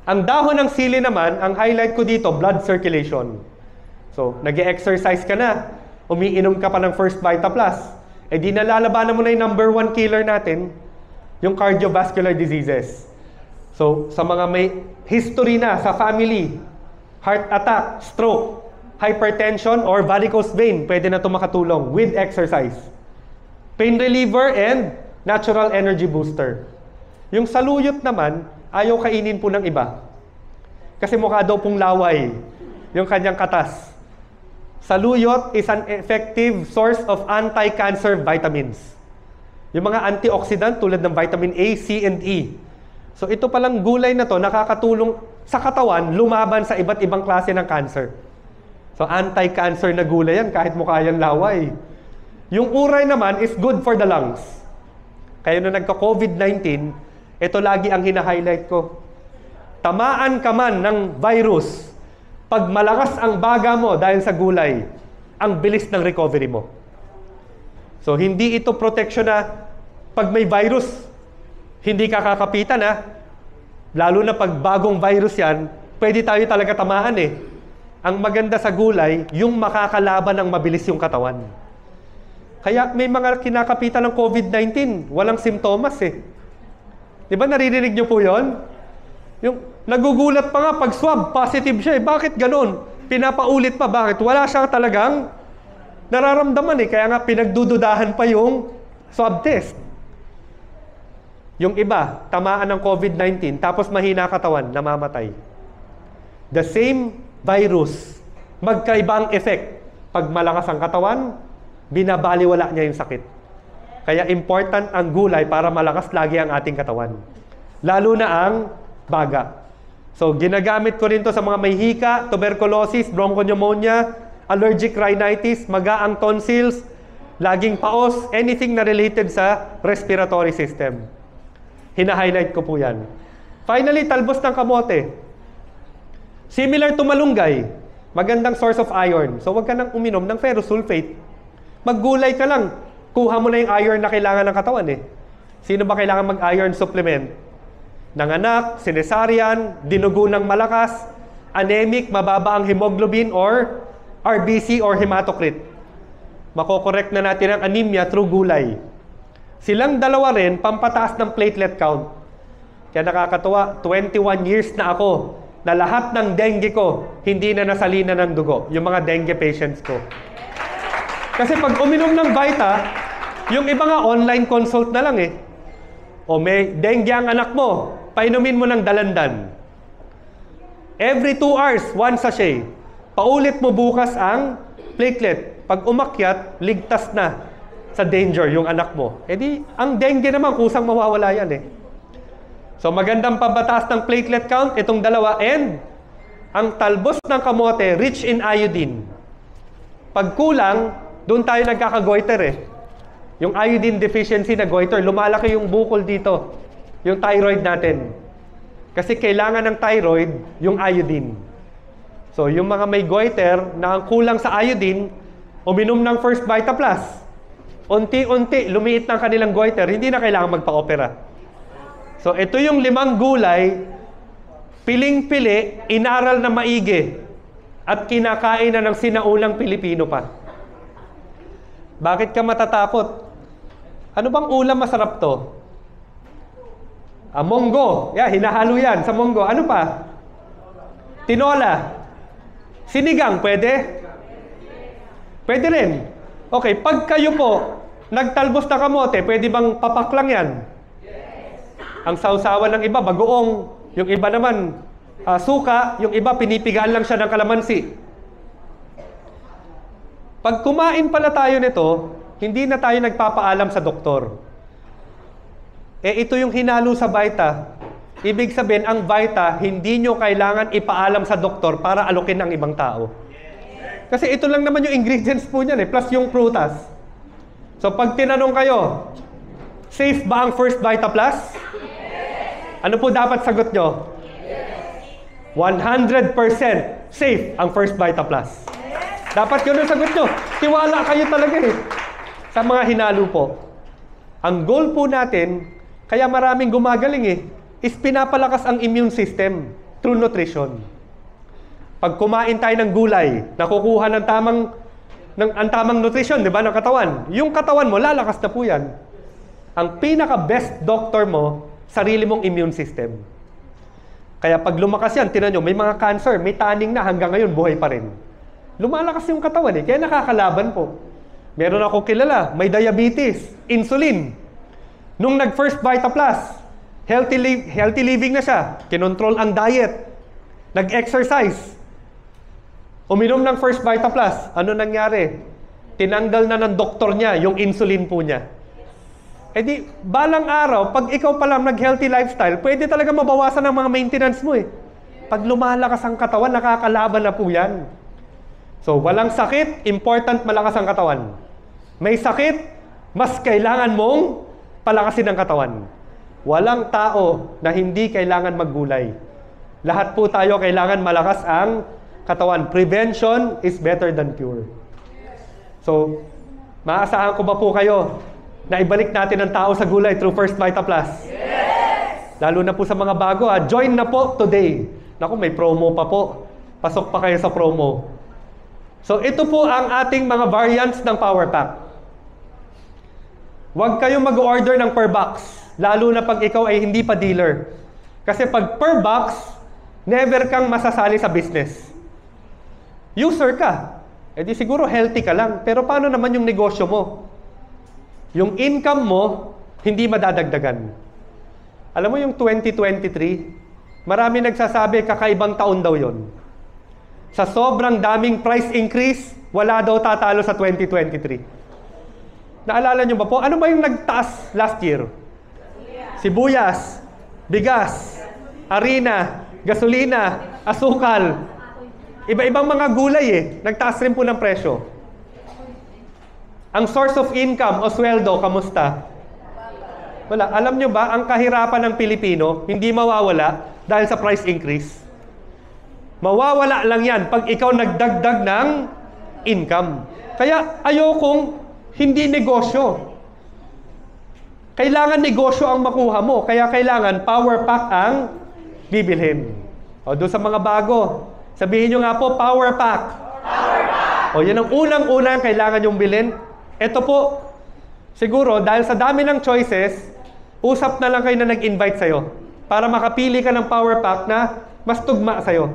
Ang dahon ng sili naman, ang highlight ko dito, blood circulation. So nag-e-exercise ka na, umiinom ka pa ng First Vita Plus, eh di nalalabanan mo na yung number 1 killer natin, yung cardiovascular diseases. So sa mga may history na sa family, heart attack, stroke, hypertension, or varicose vein, pwede na ito makatulong with exercise. Pain reliever and natural energy booster. Yung saluyot naman, ayaw kainin po ng iba. Kasi mukha daw pong laway yung kanyang katas. Saluyot is an effective source of anti-cancer vitamins. Yung mga antioxidant tulad ng vitamin A, C, and E. So ito palang gulay na to nakakatulong sa katawan lumaban sa iba't ibang klase ng cancer. So anti-cancer na gulay yan kahit mukha yan laway. Yung uray naman is good for the lungs. Kaya nung nagka-COVID-19, ito lagi ang hina-highlight ko. Tamaan ka man ng virus, pag malakas ang baga mo dahil sa gulay, ang bilis ng recovery mo. So hindi ito protection na pag may virus, hindi ka kakapitan, ha. Lalo na pag bagong virus yan, pwede tayo talaga tamaan, eh. Ang maganda sa gulay, yung makakalaban ng mabilis yung katawan. Kaya may mga kinakapitan ng COVID-19, walang simptomas, eh. Di ba naririnig nyo po yun? Yung nagugulat pa nga pag swab, positive siya, eh. Bakit ganun? Pinapaulit pa, bakit? Wala siya talagang nararamdaman, eh. Kaya nga pinagdududahan pa yung swab test. Yung iba, tamaan ng COVID-19, tapos mahina katawan, namamatay. The same virus, magkaibang effect. Pag malakas ang katawan, binabaliwala niya yung sakit. Kaya important ang gulay para malakas lagi ang ating katawan. Lalo na ang baga. So, ginagamit ko rin to sa mga may hika, tuberculosis, bronchopneumonia, allergic rhinitis, magaang tonsils, laging paos, anything na related sa respiratory system. Hina-highlight ko po yan. Finally, talbos ng kamote. Similar to malunggay, magandang source of iron. So, huwag ka nang uminom ng ferrous sulfate. Maggulay ka lang. Kuha mo na yung iron na kailangan ng katawan, eh. Sino ba kailangan mag-iron supplement? Nanganak, sinesarian, dinugo ng malakas, anemic, mababa ang hemoglobin or RBC or hematocrit. Makokorek na natin ang anemia through gulay. Silang dalawa rin, pampataas ng platelet count. Kaya nakakatuwa, 21 years na ako na lahat ng dengue ko, hindi na nasalina ng dugo. Yung mga dengue patients ko. Kasi pag uminom ng Vita, yung iba nga online consult na lang, eh. O may dengue ang anak mo, painumin mo ng dalandan. Every 2 hours, 1 sachet. Paulit mo bukas ang platelet. Pag umakyat, ligtas na sa danger yung anak mo. E di, ang dengue naman, kusang mawawala yan, eh. So magandang pabataas ng platelet count, itong dalawa, and ang talbos ng kamote, rich in iodine. Pag kulang, doon tayo nagkakagoiter, eh. Yung iodine deficiency na goiter, lumalaki yung bukol dito, yung thyroid natin. Kasi kailangan ng thyroid yung iodine. So yung mga may goiter na ang kulang sa iodine, uminom ng First Vita Plus. Unti-unti, lumiit ng kanilang goiter, hindi na kailangan magpa-opera. So, ito yung 5 gulay, piling-pili, inaral na maigi, at kinakain na ng sinaunang Pilipino pa. Bakit ka matatakot? Ano bang ulam masarap to? Monggo. Yeah, hinahalo yan sa monggo. Ano pa? Tinola. Sinigang, pwede? Pwede rin. Okay, pag kayo po, nagtalbos na kamote, pwede bang papak lang yan? Ang sausawan ng iba, bagoong. Yung iba naman, suka. Yung iba, pinipigaan lang siya ng kalamansi. Pag kumain pala tayo nito, hindi na tayo nagpapaalam sa doktor. Ito yung hinalo sa Vita. Ibig sabihin, ang Vita, hindi nyo kailangan ipaalam sa doktor para alokin ng ibang tao. Kasi ito lang naman yung ingredients po niyan plus yung prutas. So pag tinanong kayo, safe ba ang First Vita Plus? Ano po dapat sagot nyo? 100% safe ang First Vita Plus. Dapat yun ang sagot nyo. Tiwala kayo talaga sa mga hinalo po. Ang goal po natin, kaya maraming gumagaling is pinapalakas ang immune system through nutrition. Pag kumain tayo ng gulay, nakukuha ng tamang nutrition, di ba, ng katawan. Yung katawan mo, lalakas na po yan. Ang pinaka-best doctor mo, sarili mong immune system. Kaya pag lumakas yan, tinan nyo, may mga cancer, may tanning na, hanggang ngayon, buhay pa rin. Lumalakas yung katawan kaya nakakalaban po. Meron ako kilala, may diabetes, insulin. Nung nag-First Vita Plus, healthy living na siya, kinontrol ang diet, nag-exercise, uminom ng First Vita Plus, ano nangyari? Tinanggal na ng doktor niya yung insulin po niya. Di, balang araw, pag ikaw palang nag-healthy lifestyle, pwede talaga mabawasan ang mga maintenance mo Pag lumalakas ang katawan, nakakalaban na po yan. So, walang sakit, important malakas ang katawan. May sakit, mas kailangan mong palakasin ang katawan. Walang tao na hindi kailangan maggulay. Lahat po tayo kailangan malakas ang katawan. Prevention is better than cure. So, maasahan ko ba po kayo na ibalik natin ang tao sa gulay through First Vita Plus? Yes! Lalo na po sa mga bago join na po today. Naku, may promo pa po. Pasok pa kayo sa promo. So, ito po ang ating mga variants ng Power Pack. Huwag kayong mag-order ng per box. Lalo na pag ikaw ay hindi pa dealer. Kasi pag per box, never kang masasali sa business. User ka. Di siguro healthy ka lang. Pero paano naman yung negosyo mo? Yung income mo, hindi madadagdagan. Alam mo yung 2023, marami nagsasabi kakaibang taon daw yon. Sa sobrang daming price increase, wala daw tatalo sa 2023. Naalala nyo ba po? Ano ba yung nagtaas last year? Sibuyas, bigas, harina, gasolina, asukal. Iba-ibang mga gulay nagtaas rin po ng presyo. Ang source of income o sweldo, kamusta? Wala. Alam nyo ba, ang kahirapan ng Pilipino, hindi mawawala dahil sa price increase. Mawawala lang yan pag ikaw nagdagdag ng income. Kaya ayokong hindi negosyo. Kailangan negosyo ang makuha mo. Kaya kailangan power pack ang bibilhin. O doon sa mga bago, sabihin nyo nga po, power pack. Power pack! O yan ang unang-unang kailangan yung bilhin. Ito po, siguro dahil sa dami ng choices, usap na lang kayo na nag-invite sa'yo para makapili ka ng power pack na mas tugma sa'yo.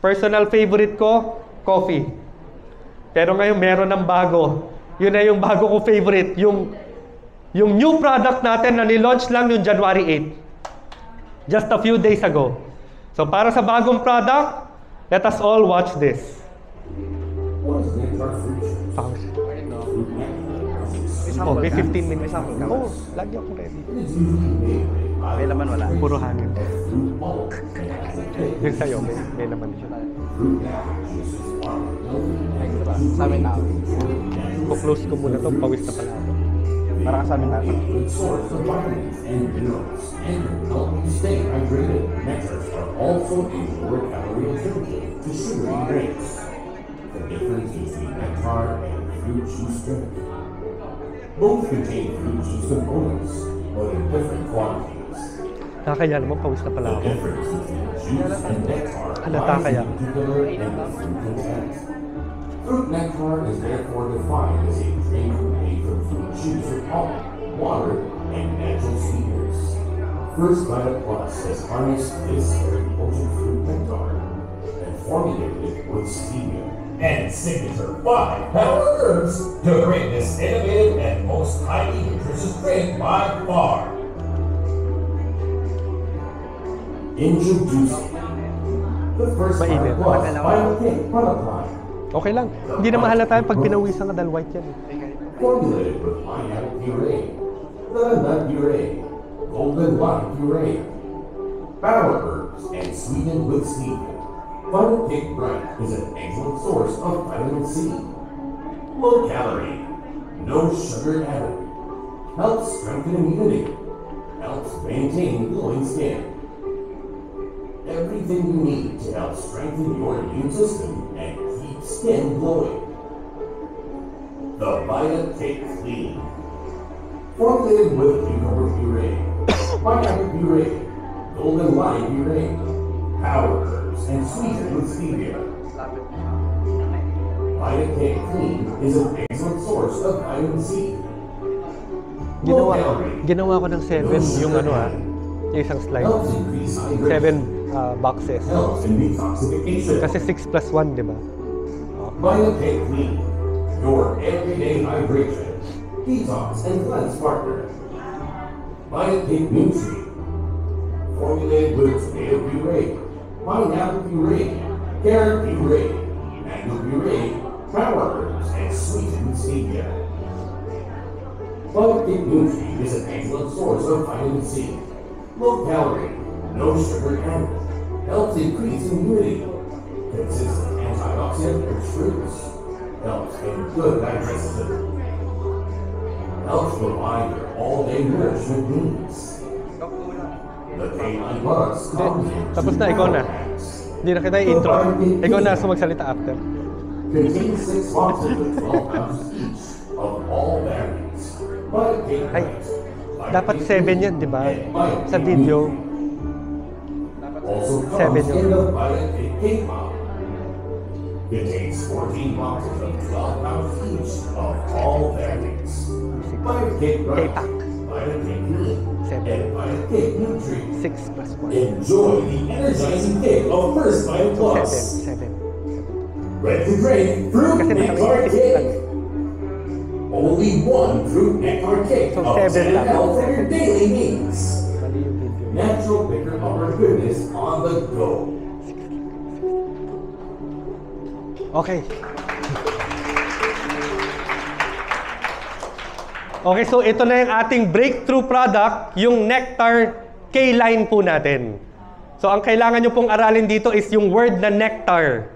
Personal favorite ko, coffee. Pero ngayon meron ng bago. Yun na yung bago ko favorite. Yung new product natin na nilaunch lang yung January 8. Just a few days ago. So para sa bagong product, let us all watch this. Oh, may 15 minutes. Oh, lagi ako ready. May laman wala. Puro hangin. Yung sa'yo, may laman siya. Sa amin na. Close ko muna to, pawis na pala ako. Para ka sa amin natin. Source of vitamins and minerals and help you stay hydrated. Nectars are also a lower calorie alternative to sugary drinks. The difference between nectar and fruit juice drink. Both contain fruit juice components, but in different quantities. Nakakaya naman, pawis na pala The ako. difference between juice and nectar Halata kaya. lies in particular and fruit content. Fruit nectar is therefore defined as a drink made from fruit juice with pollen, water, and natural sweeteners. First Vita Plus has harnessed this very potent fruit nectar and formulated it with stevia and signature 5 power herbs to create this innovative and most highly nutritious drink by far. Introducing the first Mainit. Plus Biotech product line. Okay lang. Hindi na mahalata pag pinawisan ka dahil white yan. Formulated with pineapple puree, nut puree, golden lime puree, power herbs, and sweetened with stevia. Biotech Bright is an excellent source of vitamin C. Low calorie, no sugar added. Helps strengthen immunity. Helps maintain glowing skin. Everything you need to help strengthen your immune system and keep skin glowing. The Biotech Clean. Formulated with cucumber puree, pineapple puree, golden lime puree, power herbs, and sweetened with stevia. Biotech Clean is an excellent source of vitamin C. Ginawa ko ng 7 yung ano yung isang slide. Helps increase hydration. 7 boxes. Helps in detoxification. Kasi 6 plus 1, di ba? Biotech Clean, your everyday hydration, detox, and cleanse partner. Biotech Nutri, formulated with tomato puree, pineapple puree, carrot puree, mango puree, power herbs, and sweetened stevia. Biotech Nutri is an excellent source of vitamin C. Low calorie, no sugar added. Helps increase immunity. Consistent antioxidant-rich fruits. Helps in good digestion. Helps provide your all-day nourishment needs. The K9 products come in Tapos na, ikaw na. Hindi na kita yung intro. Ikaw na sa magsalita after. contains 6 boxes with 12 ounces each of all variants. Biotech Ay, Bright, dapat Biotech 7 yan, di ba? Biotech Sa video. Also 7 comes yun. in the Biotech K-Pop. Contains 14 boxes of 12 ounces each of all variants. Biotech Bright, K-Pack. Biotech Clean, 7. and Biotech Nutri. 6 plus 1. Enjoy the energizing kick of First Bio Plus. 7. Ready to drink Fruit Kasi Nectar nakawin 6 lang. Cake. Only one Fruit Nectar Cake So, of 7 10 lang. ml for your daily needs. Mali yung video. Natural picker upper goodness on the go. Okay. Okay, so ito na yung ating breakthrough product, yung Nectar K-line po natin. So ang kailangan nyo pong aralin dito is yung word na nectar.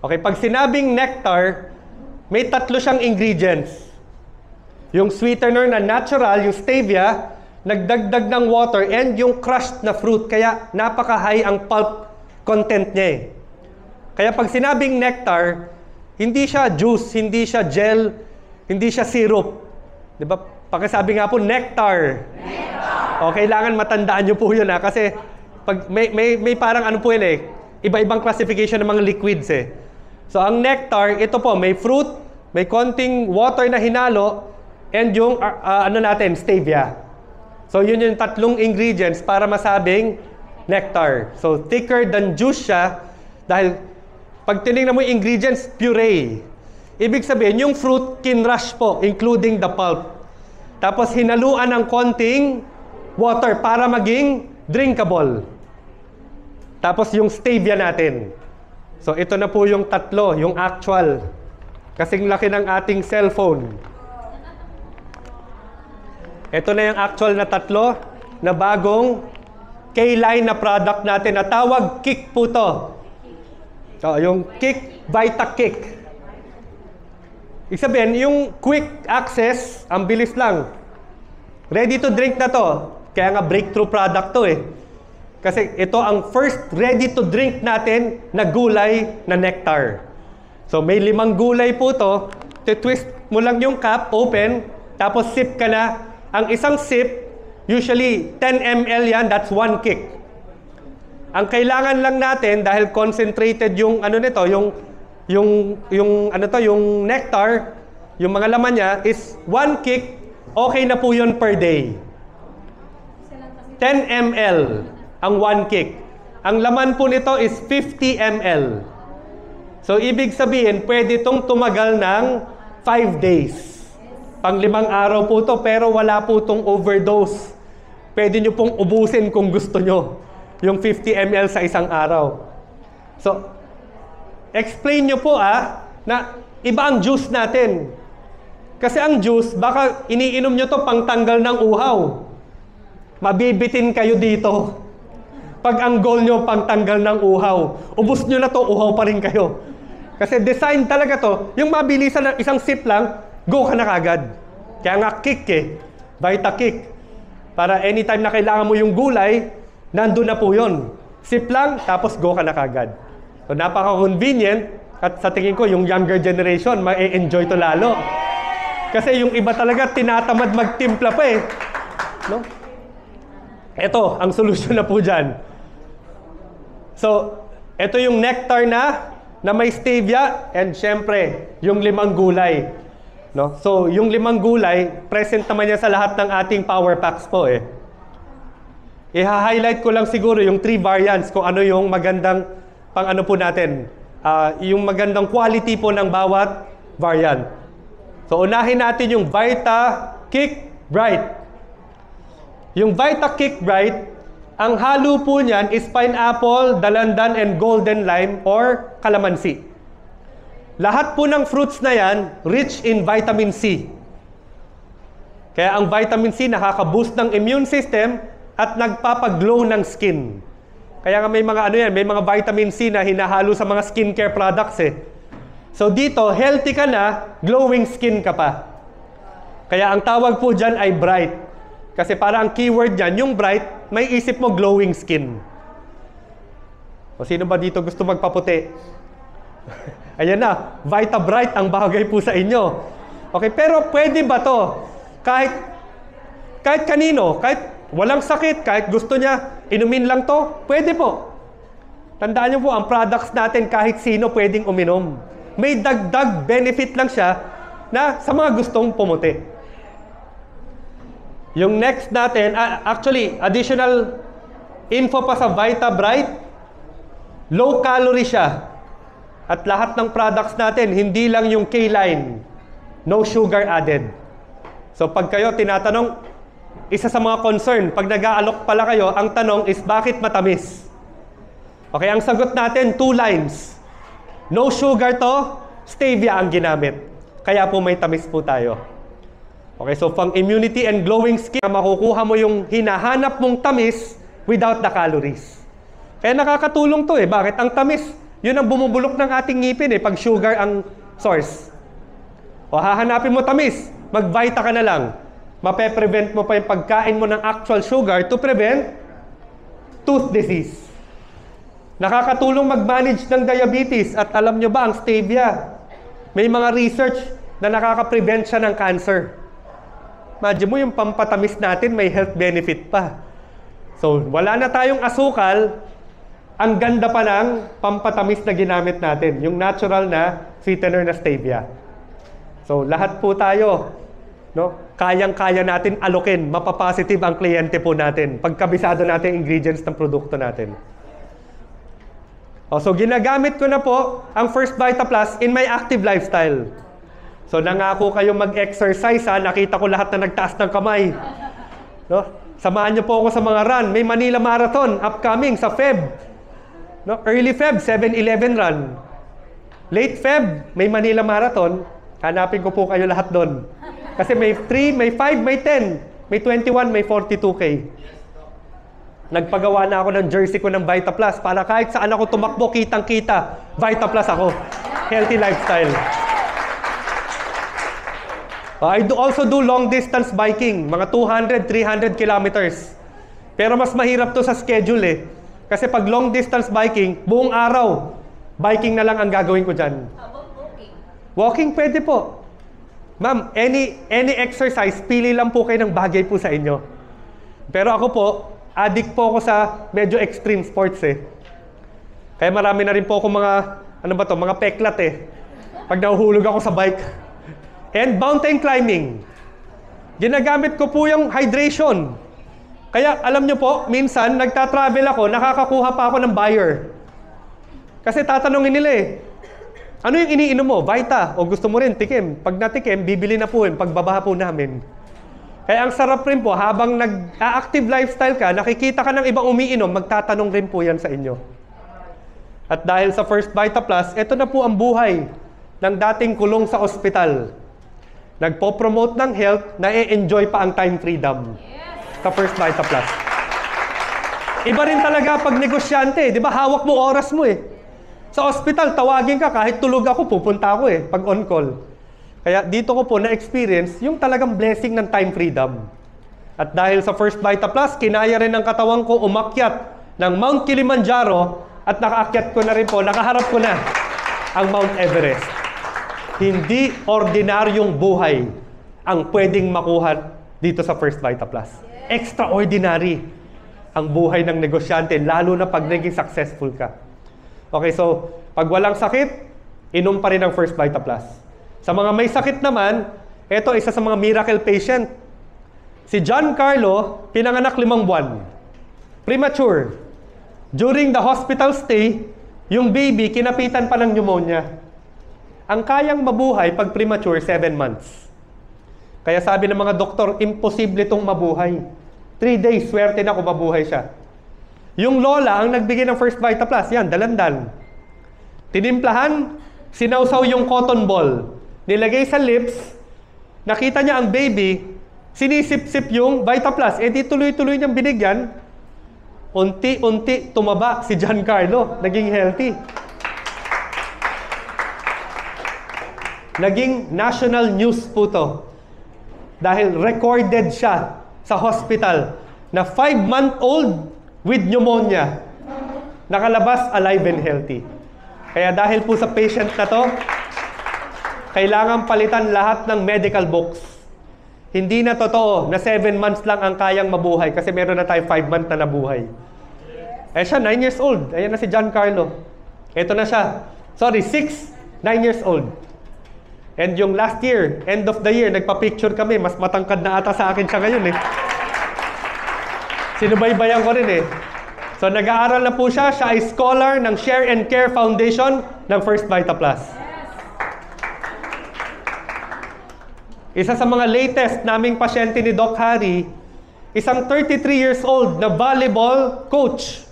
Okay, pag sinabing nectar, may 3 siyang ingredients. Yung sweetener na natural, yung stevia, nagdagdag ng water, and yung crushed na fruit. Kaya napaka-high ang pulp content niya eh. Kaya pag sinabing nectar, hindi siya juice, hindi siya gel, hindi siya syrup. Di ba? Pagkasabi nga po, nectar. O, kailangan matandaan nyo po yun ha. Kasi pag may parang ano po yun eh, iba-ibang classification ng mga liquids eh. So, ang nectar, ito po, may fruit, may konting water na hinalo, and yung ano natin, stevia. So, yun yung 3 ingredients para masabing nectar. So, thicker than juice siya dahil pag tinignan mo yung ingredients, puree. Ibig sabihin, yung fruit, kinrush po, including the pulp. Tapos, hinaluan ng konting water para maging drinkable. Tapos, yung stevia natin. So, ito na po yung 3, yung actual. Kasing laki ng ating cellphone. Ito na yung actual na 3 na bagong K-line na product natin na tawag Kick po to. Yung Kick, Vita Kick. Ibig sabihin, yung quick access, ang bilis lang. Ready to drink na to. Kaya nga breakthrough product to eh. Kasi ito ang first ready to drink natin na gulay na nectar. So may 5 gulay po to. Twist mo lang yung cap, open, tapos sip ka na. Ang isang sip, usually 10 ml yan, that's 1 kick. Ang kailangan lang natin, dahil concentrated yung ano nito, yung nectar, yung mga laman niya, is 1 kick, okay na po yun per day. 10 ml ang 1 kick. Ang laman po nito is 50 ml. So, ibig sabihin, pwede itong tumagal ng 5 days. Pang 5 araw po to, pero wala po itong overdose. Pwede nyo pong ubusin kung gusto nyo. yung 50 ml sa isang araw. So, explain nyo po na iba ang juice natin. Kasi ang juice, baka iniinom nyo to pang tanggal ng uhaw. Mabibitin kayo dito. Pag ang goal nyo pang tanggal ng uhaw, ubus nyo na to, uhaw pa rin kayo. Kasi design talaga to, yung mabilisan ng isang sip lang, go ka na kagad. Kaya nga kick Vita Kick. Para anytime na kailangan mo yung gulay, nandun na po yun. Sip lang, tapos go ka na kagad. So napaka-convenient, at sa tingin ko, yung younger generation, ma-enjoy to lalo. Kasi yung iba talaga, tinatamad magtimpla pa no? Ito, ang solusyon na po dyan. So, ito yung nectar na may stevia, and syempre, yung 5 gulay. No? So, yung 5 gulay, present naman yan sa lahat ng ating power packs po Iha-highlight ko lang siguro yung 3 variants kung ano yung magandang pang ano po natin. Yung magandang quality po ng bawat variant. So, unahin natin yung Vita Kick Bright. Yung Vita Kick Bright, ang halo po niyan is pineapple, dalandan, and golden lime or calamansi. Lahat po ng fruits na yan, rich in vitamin C. Kaya ang vitamin C nakaka-boost ng immune system at nagpapaglow ng skin. Kaya nga may mga may mga vitamin C na hinahalo sa mga skincare products So dito, healthy ka na, glowing skin ka pa. Kaya ang tawag po dyan ay bright. Kasi para ang keyword dyan, yung bright, may isip mo glowing skin. O sino ba dito gusto magpaputi? Ayan na, Vita Bright ang bagay po sa inyo. Okay, pero pwede ba to? Kahit kanino, kahit walang sakit, kahit gusto niya, inumin lang to, pwede po. Tandaan niyo po, ang products natin kahit sino pwedeng uminom. May dagdag benefit lang siya na sa mga gustong pumuti. Yung next natin, actually, additional info pa sa Vita Bright, low calorie siya. At lahat ng products natin, hindi lang yung K-line, no sugar added. So pag kayo tinatanong, isa sa mga concern, pag nag-aalok pala kayo, ang tanong is bakit matamis? Okay, ang sagot natin, 2 lines. No sugar to, stevia ang ginamit. Kaya po may tamis po tayo. Okay, so pang immunity and glowing skin, makukuha mo yung hinahanap mong tamis without the calories. Kaya nakakatulong to Bakit? Ang tamis, yun ang bumubulok ng ating ngipin pag sugar ang source. O hahanapin mo tamis, mag-Vita ka na lang. Mape-prevent mo pa yung pagkain mo ng actual sugar to prevent tooth disease. Nakakatulong mag-manage ng diabetes at alam nyo ba ang stevia? May mga research na nakaka-prevent siya ng cancer. Imagine mo yung pampatamis natin may health benefit pa. So wala na tayong asukal, ang ganda pa ng pampatamis na ginamit natin, yung natural na sweetener na stevia. So lahat po tayo, kayang-kaya natin alokin, mapapositive ang kliyente po natin pagkabisado natin ingredients ng produkto natin. So ginagamit ko na po ang First Vita Plus in my active lifestyle. So nangako kayo mag-exercise nakita ko lahat na nagtaas ng kamay. Samahan niyo po ako sa mga run. May Manila Marathon upcoming sa Feb. Early Feb, 7-11 run. Late Feb, may Manila Marathon. Hanapin ko po kayo lahat doon. Kasi may 3, may 5, may 10, may 21, may 42K. Nagpagawa na ako ng jersey ko ng Vita Plus para kahit saan ako tumakbo, kitang-kita, Vita Plus ako. Healthy lifestyle. I also do long distance biking, mga 200, 300 kilometers. Pero mas mahirap to sa schedule Kasi pag long distance biking, buong araw, biking na lang ang gagawin ko dyan. How about walking? Walking pwede po. Ma'am, any exercise, pili lang po kayo ng bagay po sa inyo. Pero ako po, addict po ako sa medyo extreme sports Kaya marami na rin po ako mga peklat Pag nahuhulog ako sa bike. And mountain climbing. Ginagamit ko po yung hydration. Kaya alam nyo po, minsan nagta-travel ako, nakakakuha pa ako ng buyer. Kasi tatanungin nila ano yung iniinom mo? Vita. O gusto mo rin, tikim. Pag natikim, bibili na po pagbaba po namin. Kaya ang sarap rin po, habang nag-active lifestyle ka, nakikita ka ng ibang umiinom, magtatanong rin po yan sa inyo. At dahil sa First Vita Plus, ito na po ang buhay ng dating kulong sa ospital. Nagpo-promote ng health, na-enjoy pa ang time freedom sa First Vita Plus. Iba rin talaga pag negosyante, di ba? Hawak mo oras mo eh. Sa ospital, tawagin ka, kahit tulog ako, pupunta ako eh, pag on call. Kaya dito ko po na-experience yung talagang blessing ng time freedom. At dahil sa First Vita Plus, kinaya rin ng katawan ko umakyat ng Mount Kilimanjaro at nakaakyat ko na rin po, nakaharap ko na ang Mount Everest. Hindi ordinaryong buhay ang pwedeng makuha dito sa First Vita Plus. Extraordinary ang buhay ng negosyante, lalo na pag naging successful ka. Okay, so pag walang sakit, inom pa rin ang First Vita Plus. Sa mga may sakit naman, ito isa sa mga miracle patient. Si John Carlo, pinanganak 5 buwan. Premature. During the hospital stay, yung baby kinapitan pa ng pneumonia. Ang kayang mabuhay pag premature, 7 months. Kaya sabi ng mga doktor, imposible itong mabuhay. 3 days, swerte na kung mabuhay siya. Yung lola ang nagbigay ng First Vita Plus, yan, dalandan. Tinimplahan, sinawsaw yung cotton ball. Nilagay sa lips, nakita niya ang baby, sinisip-sip yung Vita Plus. Eh di tuloy-tuloy niyang binigyan. Unti-unti tumaba si John Carlo, naging healthy. Naging national news po to. Dahil recorded siya sa hospital na 5-month-old with pneumonia, nakalabas alive and healthy. Kaya dahil po sa patient na to, kailangan palitan lahat ng medical books. Hindi na totoo na 7 months lang ang kayang mabuhay kasi meron na tayo 5 months na nabuhay. Eh siya, 9 years old. Ayan na si John Carlo. Ito na siya. Sorry, 9 years old. And yung last year, end of the year, nagpa-picture kami. Mas matangkad na ata sa akin siya ngayon eh. Sinubaybayan ko rin eh. So nag-aaral na po siya. Siya ay scholar ng Share and Care Foundation ng First Vita Plus. Isa sa mga latest naming pasyente ni Doc Harry, isang 33 years old na volleyball coach.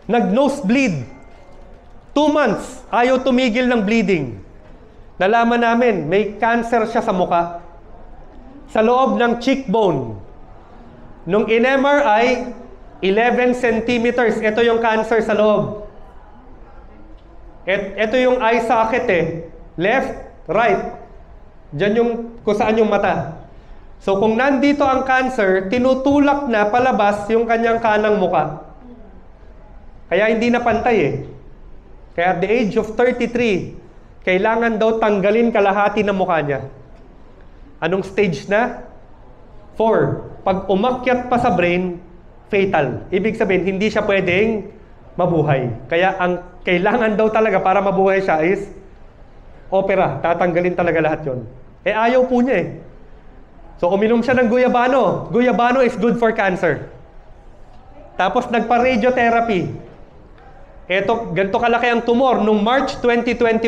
Nag-nosebleed. 2 months, ayaw tumigil ng bleeding. Nalaman namin, may cancer siya sa muka. Sa loob ng cheekbone. Nung in-MRI, 11 centimeters. Ito yung cancer sa loob. Ito yung eye socket eh. Left, right. Diyan yung kung saan yung mata. So kung nandito ang cancer, tinutulak na palabas yung kanyang kanang muka. Kaya hindi na pantay eh. Kaya at the age of 33, kailangan daw tanggalin kalahati ng mukha niya. Anong stage na? 4. Pag umakyat pa sa brain, fatal. Ibig sabihin, hindi siya pwedeng mabuhay. Kaya ang kailangan daw talaga para mabuhay siya is opera. Tatanggalin talaga lahat yon. Eh ayaw po niya eh. So uminom siya ng guyabano. Guyabano is good for cancer. Tapos nagpa-radiotherapy. Eto, ganito kalaki ang tumor nung March 2021.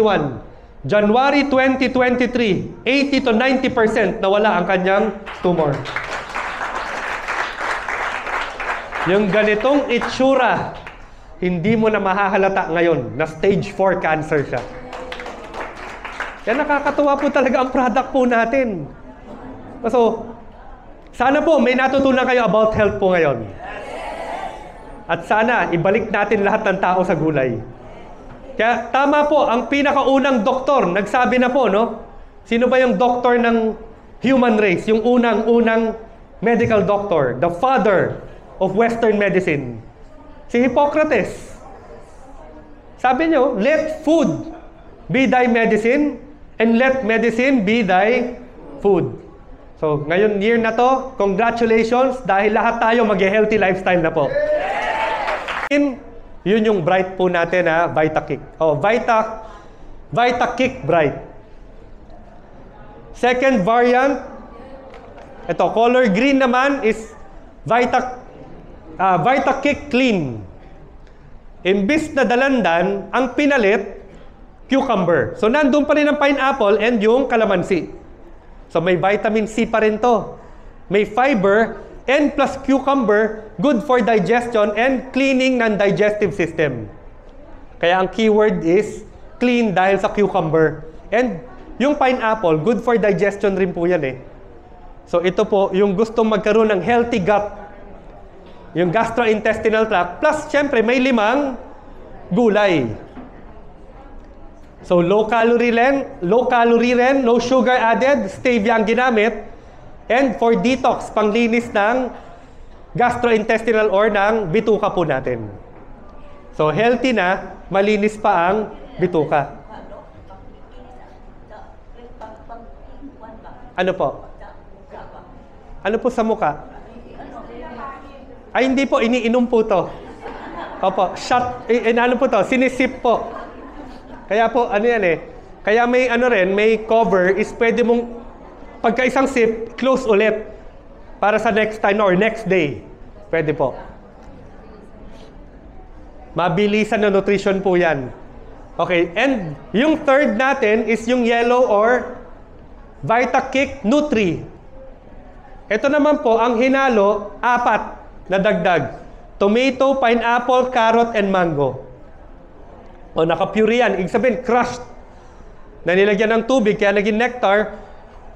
January 2023, 80 to 90% nawala ang kanyang tumor. Yung ganitong itsura, hindi mo na mahahalata ngayon na stage 4 cancer siya. Kaya nakakatuwa po talaga ang product po natin. So, sana po may natutunan kayo about health po ngayon. At sana ibalik natin lahat ng tao sa gulay. Kaya tama po, ang pinakaunang doktor, nagsabi na po, no? Sino ba yung doktor ng human race? Yung unang medical doctor, the father of Western medicine. Si Hippocrates. Sabi niyo, let food be thy medicine and let medicine be thy food. So, ngayon year na to, congratulations dahil lahat tayo mag-healthy lifestyle na po. Yun yung bright po natin na VitaKick. Oh, VitaKick Bright. Second variant, ito, color green naman is VitaKick Clean. Imbis na dalandan, ang pinalit, cucumber. So, nandun pa rin ang pineapple and yung calamansi. So, may vitamin C pa rin to. may fiber, and plus cucumber, good for digestion and cleaning ng digestive system. Kaya ang keyword is clean dahil sa cucumber. And yung pineapple, good for digestion rin po yan eh. So ito po, yung gustong magkaroon ng healthy gut, yung gastrointestinal tract, plus syempre may 5 gulay. So low calorie rin, no sugar added, stevia ang ginamit, and for detox, panglinis ng gastrointestinal or ng bituka po natin. So healthy na, malinis pa ang bituka. Ano po? Ano po sa muka? Ay, hindi po. Iniinom po to. Opo. Shot. Ano po to? Sinisip po. Kaya po, ano yan eh. Kaya may ano rin, may cover is pwede mong pagka isang sip, close ulit. Para sa next time or next day. Pwede po. Mabilisan na nutrition po yan. Okay. And yung third natin is yung yellow or VitaKick Nutri. Ito naman po, ang hinalo, 4 na dagdag. Tomato, pineapple, carrot, and mango. O naka-pure yan. Ibig sabihin, crushed. Na nilagyan ng tubig, kaya naging nectar.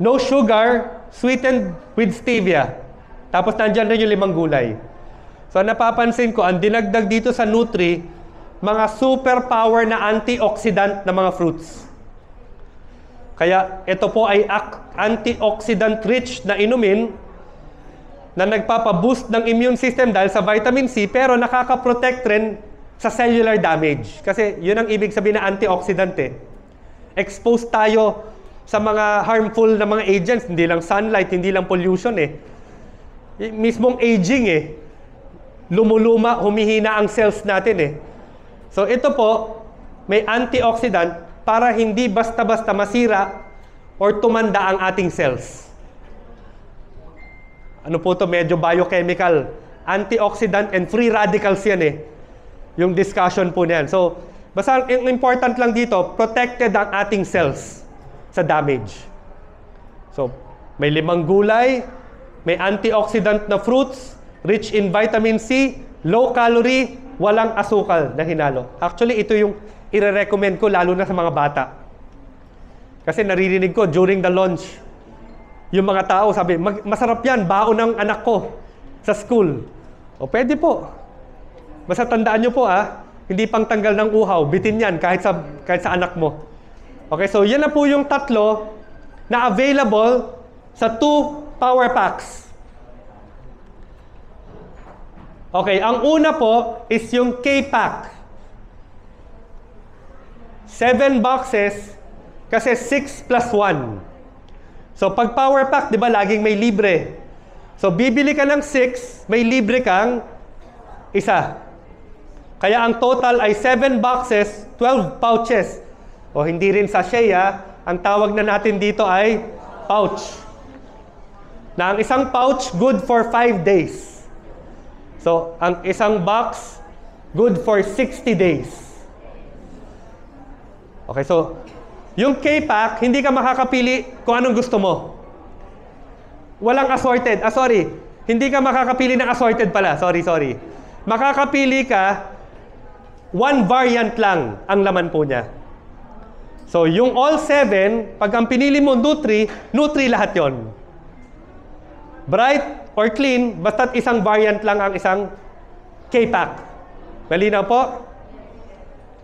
No sugar, sweetened with stevia. Tapos nandyan rin yung 5 gulay. So napapansin ko, ang dinagdag dito sa Nutri, mga superpower na antioxidant na mga fruits. Kaya ito po ay antioxidant rich na inumin na nagpapaboost ng immune system dahil sa vitamin C, pero nakaka-protect rin sa cellular damage. Kasi yun ang ibig sabihin na antioxidant eh. Exposed tayo sa mga harmful na mga agents, hindi lang sunlight, hindi lang pollution eh. Mismong aging eh. Lumuluma, humihina ang cells natin eh. So ito po, may antioxidant para hindi basta-basta masira or tumanda ang ating cells. Ano po to? Medyo biochemical. Antioxidant and free radicals yan eh. Yung discussion po niyan. So, basta ang important lang dito, protected ang ating cells sa damage. So, may 5 gulay, may antioxidant na fruits, rich in vitamin C, low calorie, walang asukal na hinalo. Actually, ito yung i-recommend ko lalo na sa mga bata. Kasi naririnig ko during the lunch, yung mga tao sabi, masarap yan, baon ng anak ko sa school. O pwede po. Basta tandaan nyo po hindi pang tanggal ng uhaw, bitin yan kahit sa anak mo. Okay, so yan na po yung 3 na available sa 2 power packs. Okay, ang una po is yung K-Pack. 7 boxes kasi 6 plus 1. So pag power pack, di ba, laging may libre. So bibili ka ng 6, may libre kang 1. Kaya ang total ay 7 boxes, 12 pouches. O hindi rin sachet ang tawag na natin dito ay pouch. Na ang isang pouch, good for 5 days. So ang isang box, good for 60 days. Okay, so yung K-Pack, hindi ka makakapili kung anong gusto mo. Walang assorted. Sorry. Hindi ka makakapili ng assorted pala. Sorry. Makakapili ka, 1 variant lang ang laman po niya. So, yung all 7, pag ang pinili mo Nutri lahat yon. Bright or clean, basta't isang variant lang ang isang K-Pack. Malinaw po?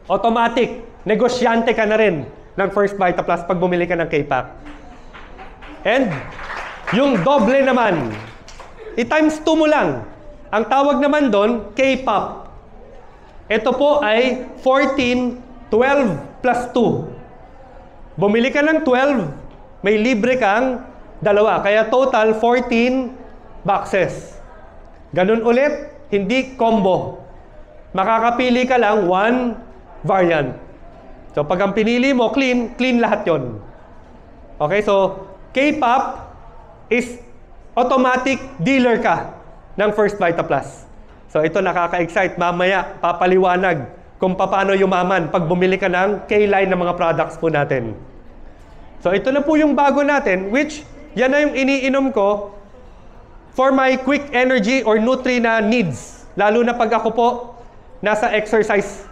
Automatic. Negosyante ka na rin ng First Vita Plus pag bumili ka ng K-Pack. And yung doble naman, i-times 2 mo lang. Ang tawag naman doon, K-Pop. Ito po ay 14, 12 plus 2. Bumili ka ng 12, may libre kang 2. Kaya total 14 boxes. Ganun ulit, hindi combo. Makakapili ka lang 1 variant. So, pag ang pinili mo, clean lahat yon. Okay, so, K-Pop is automatic dealer ka ng First Vita Plus. So, ito nakaka-excite. Mamaya, papaliwanag kung paano yumaman pag bumili ka ng K-line ng mga products po natin. So, ito na po yung bago natin, which, yan na yung iniinom ko for my quick energy or nutri na needs. Lalo na pag ako po nasa exercise,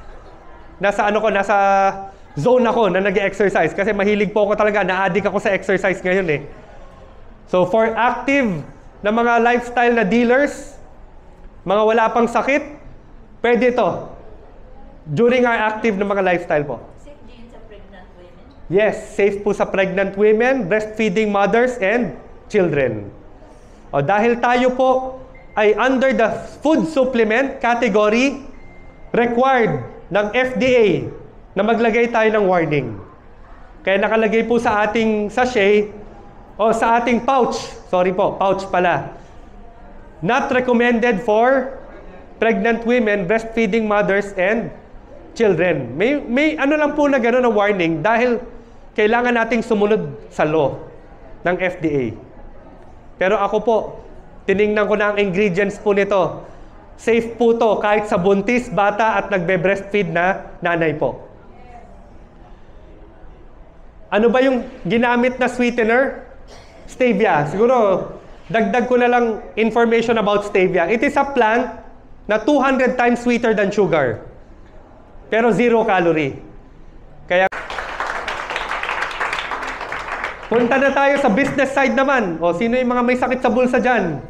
nasa zone ako na nag-exercise. Kasi mahilig po ako talaga, na-addict ako sa exercise ngayon eh. So for active na mga lifestyle na dealers, mga wala pang sakit, pwede ito. During our active na mga lifestyle po. Safe din sa pregnant women? Yes, safe po sa pregnant women, breastfeeding mothers, and children. O, dahil tayo po ay under the food supplement category, required ng FDA na maglagay tayo ng warning. Kaya nakalagay po sa ating sachet o sa ating pouch, sorry po, pouch pala. Not recommended for pregnant women, breastfeeding mothers, and children. May ano lang po na gano'n na warning dahil kailangan nating sumunod sa law ng FDA. Pero ako po, tiningnan ko na ang ingredients po nito. Safe po to kahit sa buntis, bata at nagbe-breastfeed na nanay po. Ano ba yung ginamit na sweetener? Stevia. Siguro, dagdag ko na lang information about stevia. It is a plant na 200 times sweeter than sugar. Pero 0 calorie. Kaya, punta na tayo sa business side naman. O, sino yung mga may sakit sa bulsa dyan?